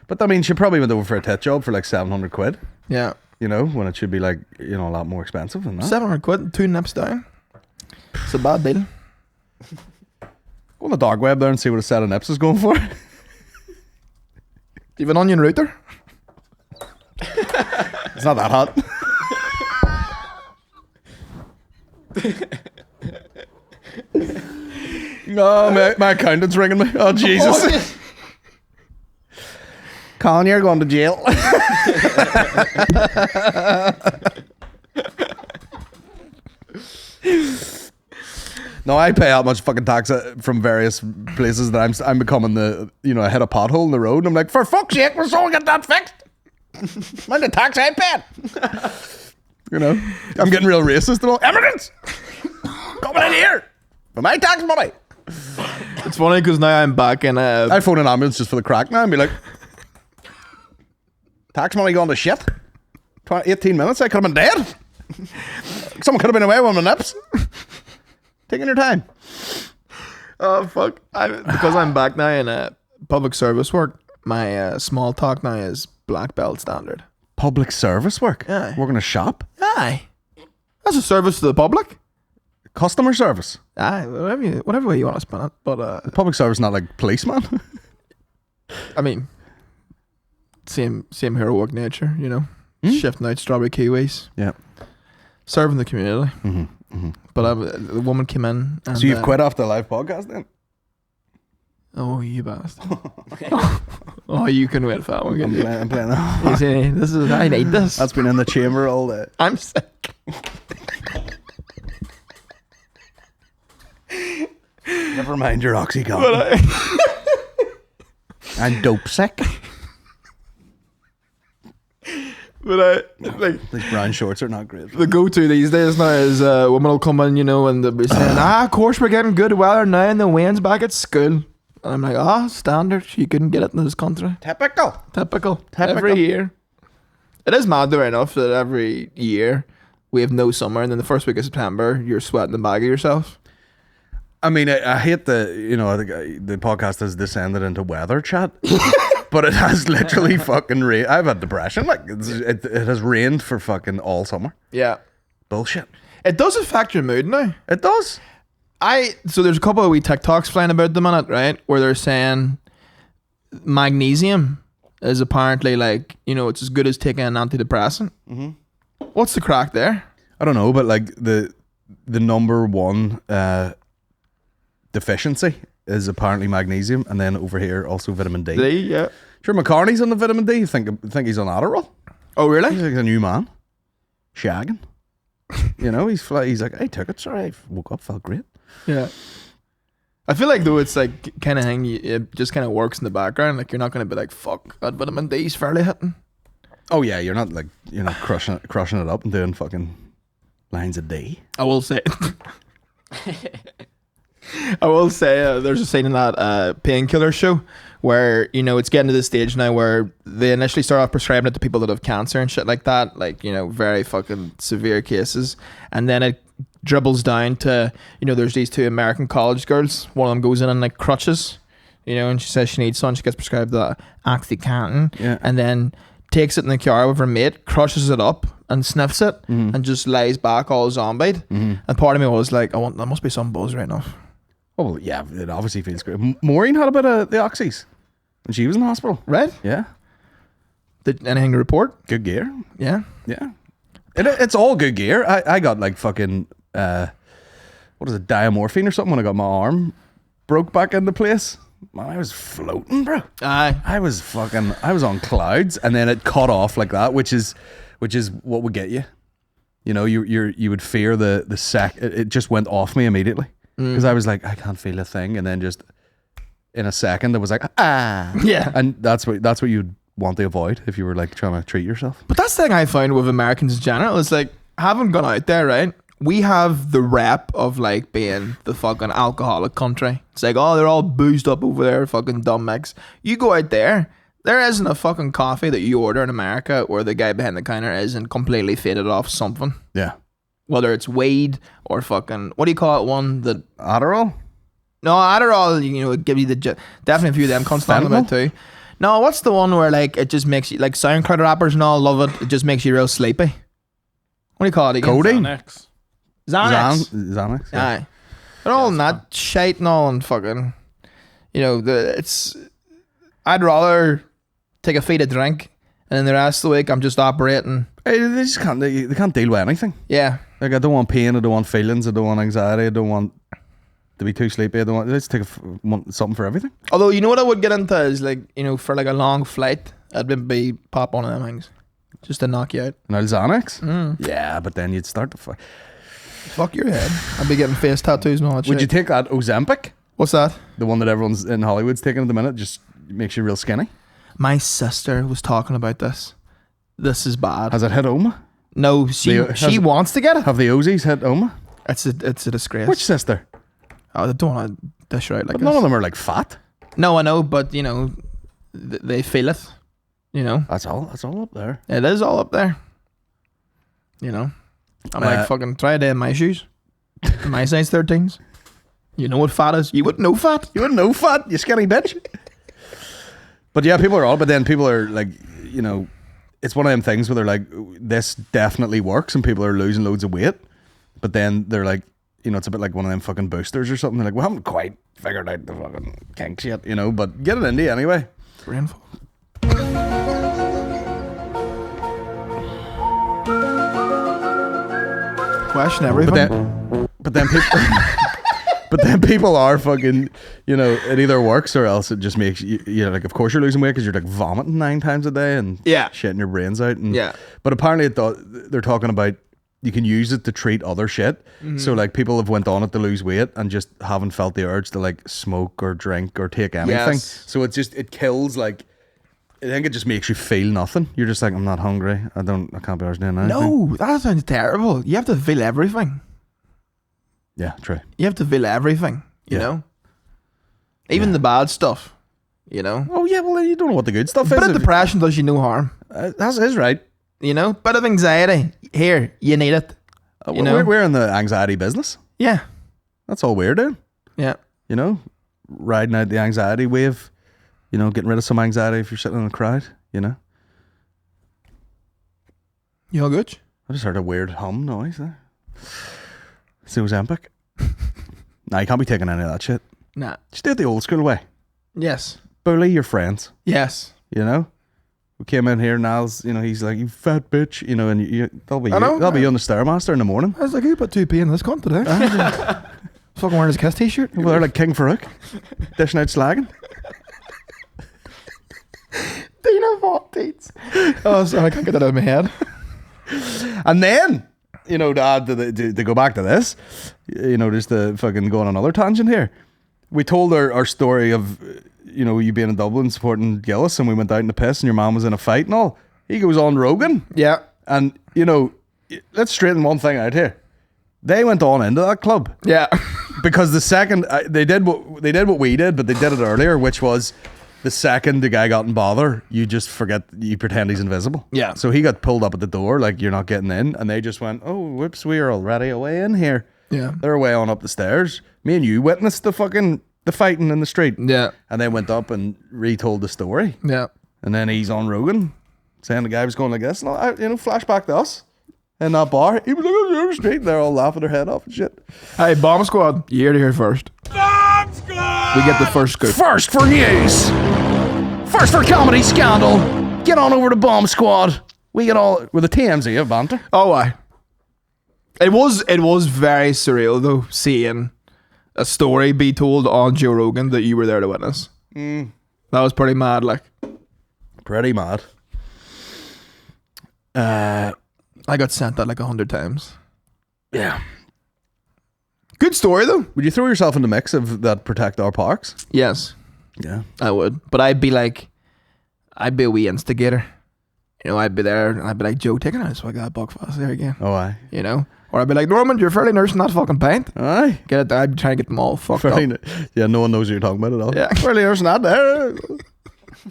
But I mean, she probably went over for a tit job for like 700 quid. Yeah. You know, when it should be like, you know, a lot more expensive than that. 700 quid, 2 nips down. It's a bad deal. Go on the dark web there and see what a set of nips is going for. Do you have an onion router? It's not that hot. No, my accountant's ringing me. Oh, Jesus. Colin, you're going to jail. No, I pay out much fucking tax from various places that I'm becoming the, you know, I hit a pothole in the road and I'm like, for fuck's sake, we're so get that fixed. Mind the tax I paid. You know, I'm getting real racist and all. Immigrants coming in here for my tax money. It's funny because now I'm back in I phone an ambulance just for the crack now and be like, tax money gone to shit. 18 minutes, I could have been dead. Someone could have been away with my nips. Taking your time. Oh fuck! Because I'm back now in public service work. My small talk now is black belt standard. Public service work? Aye. Working a shop? Aye, that's a service to the public. Customer service? Aye, whatever way you want to spin it. But Public service, not like policeman? I mean, same heroic nature, you know. Shifting out strawberry kiwis, Yeah. serving the community. But the woman came in. And, So you've quit off the live podcast then? Oh, you bastard! Oh, you can wait for that one. I'm playing that. You see, this is I need this. That's been in the chamber all day. I'm sick. Never mind your Oxycontin. I'm dope sick. But like These brown shorts are not great. the go-to these days now is a woman will come in, you know, and they'll be saying, of course we're getting good weather now and the wind's back at school. And I'm like, standard. You couldn't get it in this country. Typical. Every year. It is mad though enough that every year we have no summer and then the first week of September you're sweating the bag of yourself. I mean, I hate the podcast has descended into weather chat. But it has literally fucking rained. I've had depression. Like, it has rained for fucking all summer. Yeah. Bullshit. It does affect your mood now. It does. So there's a couple of wee TikToks flying about the minute, right? Where they're saying magnesium is apparently like, you know, it's as good as taking an antidepressant. Mm-hmm. What's the crack there? I don't know, but like the number one deficiency is apparently magnesium, and then over here also vitamin D. Yeah. Sure, McCartney's on the vitamin D. You think he's on Adderall? Oh, really? He's like a new man, shagging. You know, he's like, I took it. Sorry, I woke up, felt great. Yeah. I feel like though it's like kind of thing. It just kind of works in the background. Like you're not gonna be like, fuck, that vitamin D's fairly hitting. Oh yeah, you're not like crushing it up and doing fucking lines a day. I will say. There's a scene in that Painkiller show where it's getting to the stage now where they initially start off prescribing it to people that have cancer and shit like that, like very fucking severe cases, and then it dribbles down to there's these two American college girls. One of them goes in on like crutches, and she says she needs some. She gets prescribed the OxyContin, and then takes it in the car with her mate, crushes it up and sniffs it, and just lies back all zombied. And part of me was like, there must be some buzz right now. Oh well, yeah, it obviously feels great. Maureen had a bit of the oxys when she was in the hospital. Right? Yeah. Did anything to report? Good gear. Yeah. Yeah. It's all good gear. I got like fucking what is it, diamorphine or something when I got my arm broke back into place. Man, I was floating, bro. Aye. I was on clouds, and then it cut off like that, which is what would get you. You would fear the it just went off me immediately because I was like, I can't feel a thing, and then just in a second it was like yeah, and that's what you'd want to avoid if you were like trying to treat yourself. But that's the thing I find with Americans in general is like, having gone out there, right? We have the rep of like being the fucking alcoholic country. It's like, oh, they're all boozed up over there, fucking dumb mix. You go out there isn't a fucking coffee that you order in America where the guy behind the counter isn't completely faded off something. Yeah. Whether it's weed or fucking, what do you call it? One that Adderall? No, Adderall, it give you definitely a few of them cunts talking about too. No, what's the one where like it just makes you, like SoundCloud rappers and all love it. It just makes you real sleepy. What do you call it again? Codeine? Xanax. Xanax. Yeah. Aye. They're all in that shite and all and fucking, I'd rather take a feed of drink and then the rest of the week I'm just operating. They just can't. They can't deal with anything. Yeah. Like I don't want pain. I don't want feelings. I don't want anxiety. I don't want to be too sleepy. I don't want. Let's take want something for everything. Although what I would get into is like for like a long flight, I'd be pop one of them things just to knock you out. Now Xanax. Yeah, but then you'd start to fuck your head. I'd be getting face tattoos and all that shit. Would you take that Ozempic? What's that? The one that everyone's in Hollywood's taking at the minute. Just makes you real skinny. My sister was talking about this. This is bad. Has it hit Oma? No, she wants to get it. Have the Ozies hit Oma? It's a disgrace. Which sister? Oh, I don't want to dish her out like but this. none of them are like fat. No, I know, but they feel it. That's all up there. It is all up there. I'm like, fucking try a day in my shoes. In my size 13s. You know what fat is? You wouldn't know fat. You wouldn't know fat, you skinny bitch. But yeah, people are all, but then people are like, it's one of them things where they're like, this definitely works, and people are losing loads of weight. But then they're like, it's a bit like one of them fucking boosters or something. They're like, we haven't quite figured out the fucking kinks yet, but get it into you anyway. Rainfall. Question everything. But then people... But then people are fucking, it either works or else it just makes you, like, of course you're losing weight because you're like vomiting 9 times a day and shitting your brains out. And, but apparently they're talking about you can use it to treat other shit. Mm-hmm. So like people have went on it to lose weight and just haven't felt the urge to like smoke or drink or take anything. Yes. So it kills like, I think it just makes you feel nothing. You're just like, I'm not hungry. I can't be arsed doing anything. No, that sounds terrible. You have to feel everything. Yeah, true. You have to feel everything, you know? Even the bad stuff, Oh, yeah, well, you don't know what the good stuff is. Bit of depression does you no harm. That is right. Bit of anxiety. Here, you need it. We're in the anxiety business. Yeah. That's all we're doing. Yeah. Riding out the anxiety wave, getting rid of some anxiety if you're sitting in a crowd, You all good? I just heard a weird hum noise there. It's Ozempic. Nah, you can't be taking any of that shit. Nah. Just do it the old school way. Yes. Bully your friends. Yes. We came in here, Niall's, he's like, you fat bitch, and that'll be you on the Stairmaster in the morning. I was like, who put 2p in this cunt today? Fucking wearing his Kiss t-shirt. Well, they're like King Farouk, dishing out slagging. Dina Vaught dates. Oh, sorry, I can't get that out of my head. And then... Dad, to go back to this, just to fucking go on another tangent here. We told our story of, you being in Dublin supporting Gillis, and we went out in the piss and your mom was in a fight and all. He goes on Rogan. Yeah. And, you know, let's straighten one thing out here. They went on into that club. Yeah. Because the second they did what we did, but they did it earlier, which was the second the guy got in bother, you just forget, you pretend he's invisible. Yeah. So he got pulled up at the door, like you're not getting in, and they just went, oh, whoops, we are already away in here. Yeah. They're way on up the stairs. Me and you witnessed the fighting in the street. Yeah. And they went up and retold the story. Yeah. And then he's on Rogan saying the guy was going like this, and flashback to us in that bar. He was like, oh, down the street, and they're all laughing their head off and shit. Hey, Bomb Squad, you hear to hear first. Bomb Squad! We get the first scoop. First for news. First for comedy scandal. Get on over to Bomb Squad. We get all with the TMZ of banter. Oh, aye. It was very surreal though, seeing a story be told on Joe Rogan that you were there to witness. That was pretty mad, like. Pretty mad. I got sent that like 100 times. Yeah. Good story though. Would you throw yourself in the mix of that protect our parks? Yes, Yeah. I would. But I'd be a wee instigator. You know, I'd be there and I'd be like, Joe, take it out so I got Buckfast there again. Oh, aye. You know? Or I'd be like, Norman, you're fairly nursing that fucking pint. Aye. Get it there. I'd be trying to get them all fucked up. Yeah, no one knows what you're talking about at all. Yeah. Fairly there's not there.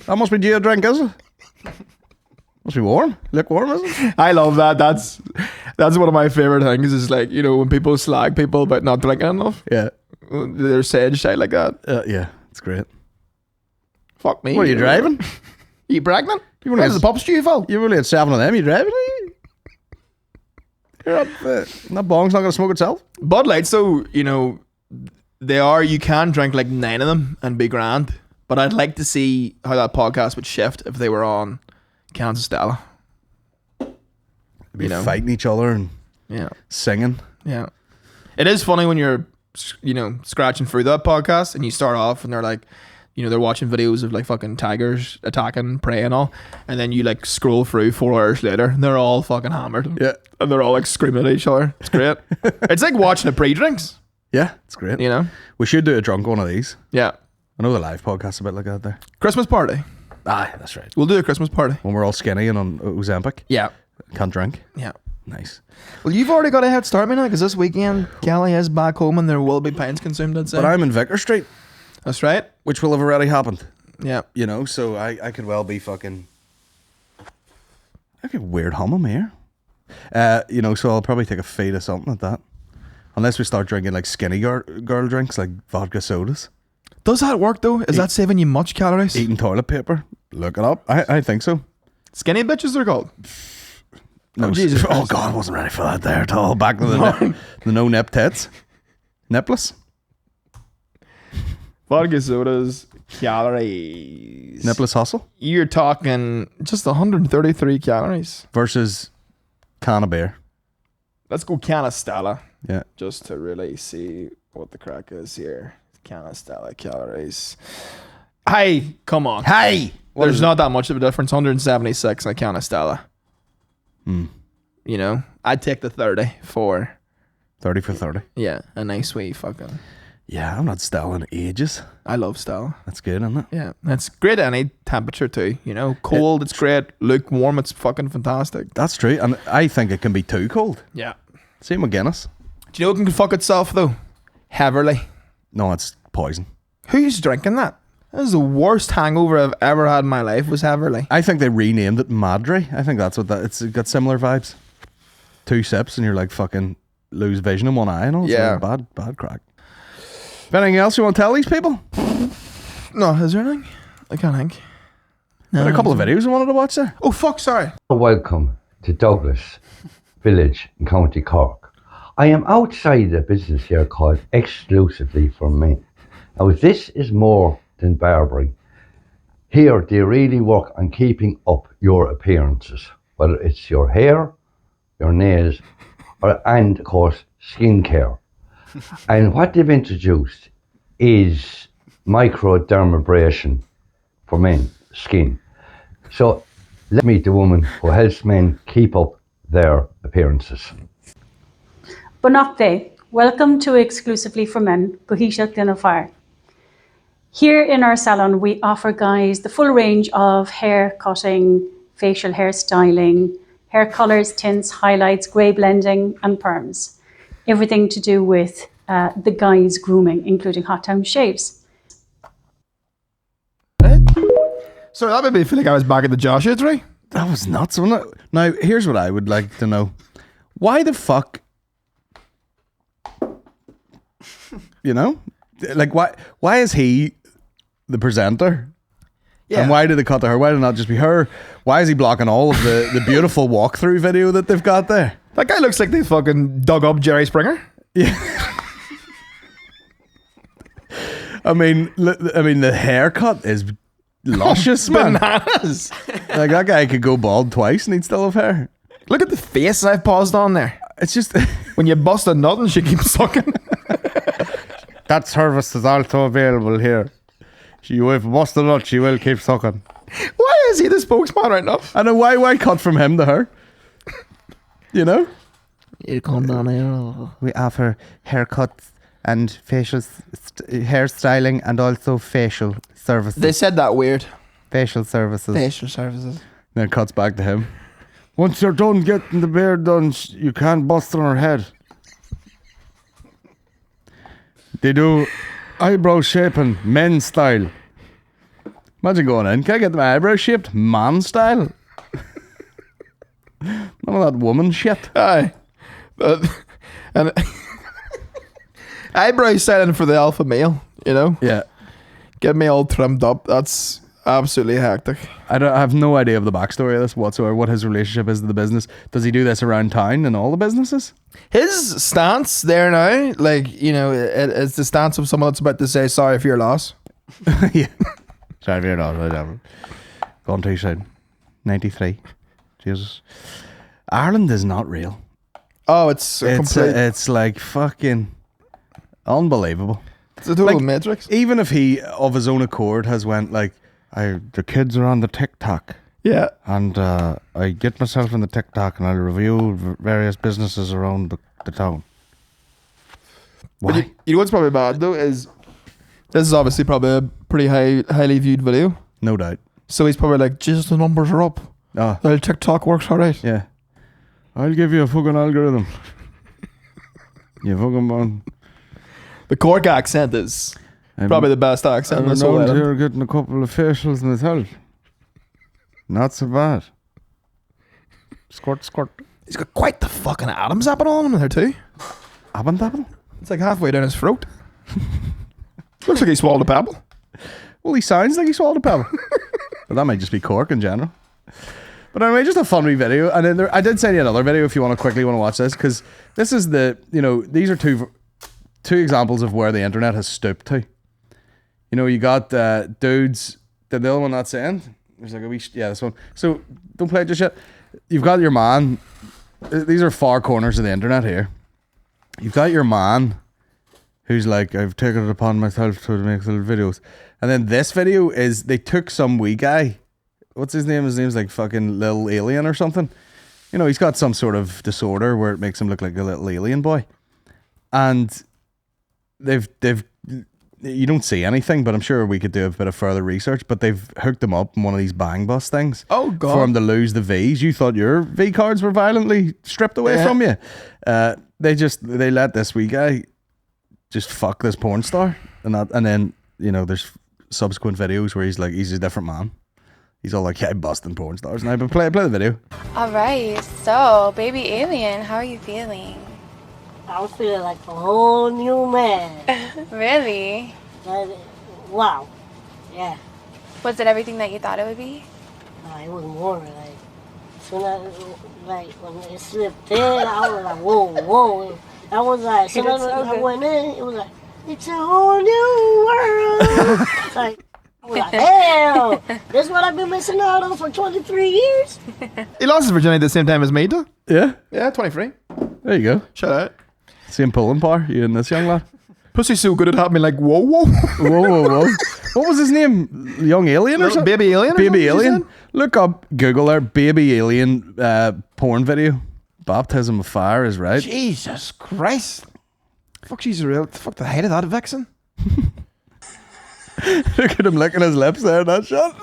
That must be Geo drink, is it? Must be warm. Look warm, is it? I love that. That's one of my favorite things is like, you know, when people slag people about not drinking enough. Yeah. They're saying shit like that. Yeah, it's great. Fuck me. What are you driving? You pregnant? You Where's the pups due, Phil? You've only had 7 of them. You driving? You're up, that bong's not going to smoke itself. Bud Lights, though, you know, you can drink like 9 of them and be grand. But I'd like to see how that podcast would shift if they were on Cans of Stella. Be fighting each other and singing. Yeah. It is funny when you're, you know, scratching through that podcast and you start off and they're like, you know, they're watching videos of like fucking tigers attacking prey and all, and then you like scroll through 4 hours later and they're all fucking hammered. Yeah. And they're all like screaming at each other. It's great. It's like watching a pre-drinks. Yeah, it's great. You know? We should do a drunk one of these. Yeah. I know the live podcast's a bit like that there. Christmas party. Aye, that's right. We'll do a Christmas party. When we're all skinny and on Ozempic. Yeah. Can't drink. Yeah. Nice. Well, you've already got a head start, me now, because this weekend Kelly is back home and there will be pints consumed, I'd say. But I'm in Vicar Street. That's right. Which will have already happened. Yeah. You know, so I could well be fucking... I could weird humming here. You know, so I'll probably take a fade of something at that. Unless we start drinking like skinny girl drinks, like vodka sodas. Does that work though? Is that saving you much calories? Eating toilet paper. Look it up. I think so. Skinny bitches they're called. No, Jesus oh Christ. God, I wasn't ready for that there at all. Back to the no nip tits. Nipless. Vodka sodas, calories. Nipless hustle. You're talking just 133 calories. Versus can of beer. Let's go can of Stella. Yeah. Just to really see what the crack is here. Can of Stella calories. Hey, come on. Hey! There's not that much of a difference. 176 in a can of Stella. You know, I'd take the 30 for 30 for 30. Yeah, a nice wee fucking. Yeah, I'm not Stella in ages. I love Stella. That's good, isn't it? Yeah, that's great at any temperature too. You know, cold, it's great. Lukewarm, it's fucking fantastic. That's true. And I think it can be too cold. Yeah. Same with Guinness. Do you know it can fuck itself though? Heavily. No, it's poison. Who's drinking that? That is the worst hangover I've ever had in my life was Heverly. I think they renamed it Madry. I think that's what it's got similar vibes. 2 sips and you're like fucking lose vision in one eye and all. Yeah. Bad crack. Anything else you want to tell these people? No, is there anything? I can't think. Got a couple of videos I wanted to watch there. Oh fuck, sorry. Welcome to Douglas Village in County Cork. I am outside a business here called Exclusively for Men. Now this is more than barbering. Here they really work on keeping up your appearances, whether it's your hair, your nails, and of course skincare. And what they've introduced is microdermabrasion for men, skin. So let's meet the woman who helps men keep up their appearances. Bonapte, welcome to Exclusively for Men, Bohisha Dinafire. Here in our salon, we offer guys the full range of hair cutting, facial hairstyling, hair colours, tints, highlights, grey blending and perms. Everything to do with the guys' grooming, including hot tub shaves. So that made me feel like I was back at the Joshua tree. That was nuts, wasn't it? Now, here's what I would like to know. Why the fuck... You know? Like, why is he the presenter? Yeah. And why did they cut to her? Why did it not just be her? Why is he blocking all of the beautiful walkthrough video that they've got there? That guy looks like they fucking dug up Jerry Springer. Yeah. I mean, the haircut is luscious, man. Bananas. Like, that guy could go bald twice and he'd still have hair. Look at the face I've paused on there. It's just... When you bust a nut and she keeps sucking. That service is also available here. If you bust a nut, she will keep sucking. Why is he the spokesman right now? I know, why cut from him to her? You know? You come down here. We offer haircuts and facial hairstyling and also facial services. They said that weird. Facial services. Facial services. Then it cuts back to him. Once you're done getting the beard done, you can't bust on her head. They do eyebrow shaping, men's style. Imagine going in. Can I get my eyebrow shaped? Man style. None of that woman shit. Aye. And eyebrow styling for the alpha male, you know? Yeah. Get me all trimmed up. That's absolutely hectic. I have no idea of the backstory of this whatsoever, what his relationship is to the business. Does he do this around town in all the businesses? His stance there now, like, you know, it's the stance of someone that's about to say sorry for your loss. Yeah. Sorry for your loss, whatever. Gone too soon. 93. Jesus. Ireland is not real. Oh, it's like fucking unbelievable. It's a total Like, matrix. Even if he, of his own accord, has went like, the kids are on the TikTok. Yeah. And I get myself in the TikTok and I'll review various businesses around the town. Why? But you know what's probably bad though is this is obviously probably a pretty highly viewed video. No doubt. So he's probably like, Jesus, the numbers are up. Oh. Well, TikTok works alright. Yeah. I'll give you a fucking algorithm. You fucking man. The Cork accent is probably the best accent in I'm this whole around island. here getting a couple of facials myself. Not so bad. Squirt, squirt. He's got quite the fucking Adam's apple on him there too. Abend apple? It's like halfway down his throat. Looks like he swallowed a pebble. Well, he sounds like he swallowed a pebble. But that might just be Cork in general. But anyway, just a fun wee video. And then I did send you another video if you want to watch this, because this is these are two examples of where the internet has stooped to. You know, you got dudes. The other one not saying. There's like a wee this one. So don't play it just yet. You've got your man. These are far corners of the internet here. You've got your man who's like, I've taken it upon myself to make little videos. And then this video is they took some wee guy. What's his name? His name's like fucking Little Alien or something. You know, he's got some sort of disorder where it makes him look like a little alien boy. And they've you don't see anything, but I'm sure we could do a bit of further research. But they've hooked him up in one of these bang bus things. Oh God! For him to lose the V's. You thought your V cards were violently stripped away from you. They let this wee guy just fuck this porn star, and then you know there's subsequent videos where he's a different man. He's all like, yeah, I'm busting porn stars now. But play the video. All right, so baby alien, how are you feeling? I'm feeling like a whole new man. Really? Wow. Yeah. Was it everything that you thought it would be? No, it was more like, when it slipped in, I was like, whoa. I was like, so I went in, it was like, it's a whole new world. Like, I was like, hell, this is what I've been missing out on for 23 years. He lost his virginity at the same time as me, though. Yeah? Yeah, 23. There you go. Shout out. Same pulling power, you and this young lad. Pussy's so good it had me like, whoa. Whoa. What was his name? Young Alien or something? Baby Alien? Baby Alien? Look up, Google there, Baby Alien porn video. Baptism of Fire is right. Jesus Christ. Fuck, she's real. Fuck the height of that vixen. Look at him licking his lips there in that shot.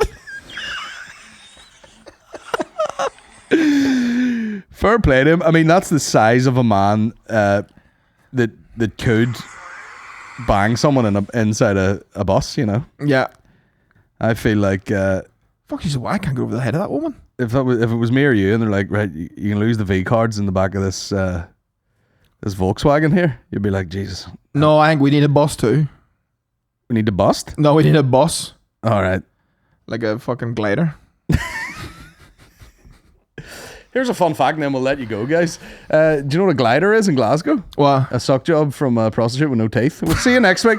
Fair play to him. I mean, that's the size of a man that could bang someone inside a bus, you know? Yeah. I feel like... Fuck, she's why I can't go over the head of that woman. If it was me or you, and they're like, right, you can lose the V cards in the back of this Volkswagen here, you'd be like, Jesus. No, I think we need a bus too. We need to bust? No, we need a bus. All right. Like a fucking glider. Here's a fun fact, and then we'll let you go, guys. Do you know what a glider is in Glasgow? What? A suck job from a prostitute with no teeth. We'll see you next week.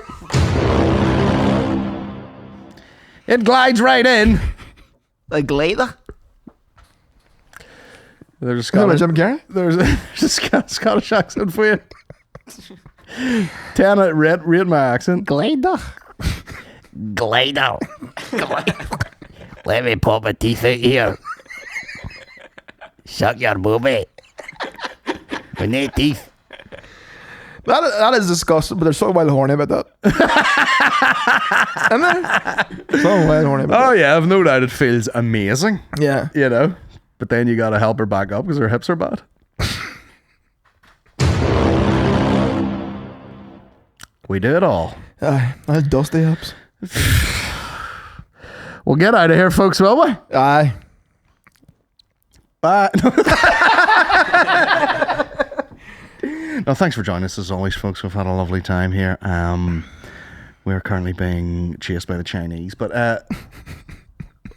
It glides right in. A glider? There's a Scottish, Jim Carrey? there's a Scottish accent for you. 10 rate my accent. Glider. Glider. Let me pop my teeth out here. Suck your booby. With no teeth. That is disgusting, but there's something wild horny about that. Isn't there? Something wild horny about Oh yeah, I've no doubt it feels amazing. that. Yeah. You know, but then you gotta help her back up because her hips are bad. We do it all. Aye, that's dusty hips. We'll get out of here, folks, will we? Aye. Bye. No, thanks for joining us as always, folks. We've had a lovely time here. We're currently being chased by the Chinese, but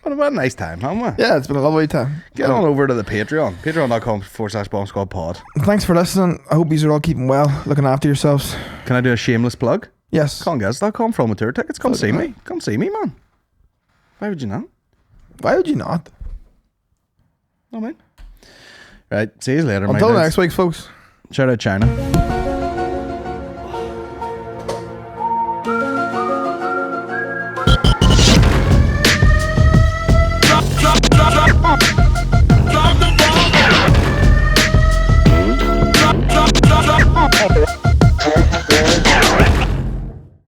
what a nice time, haven't we? Yeah, it's been a lovely time. Get on over to the Patreon. Patreon.com/BombSquadPod. Thanks for listening. I hope you are all keeping well, looking after yourselves. Can I do a shameless plug? Yes. ColinGeddis.com for all my tour tickets. Come see me. Come see me, man. Why would you not? Why would you not? I mean. Right. See you later, Until mate. next week, folks. Shout out China.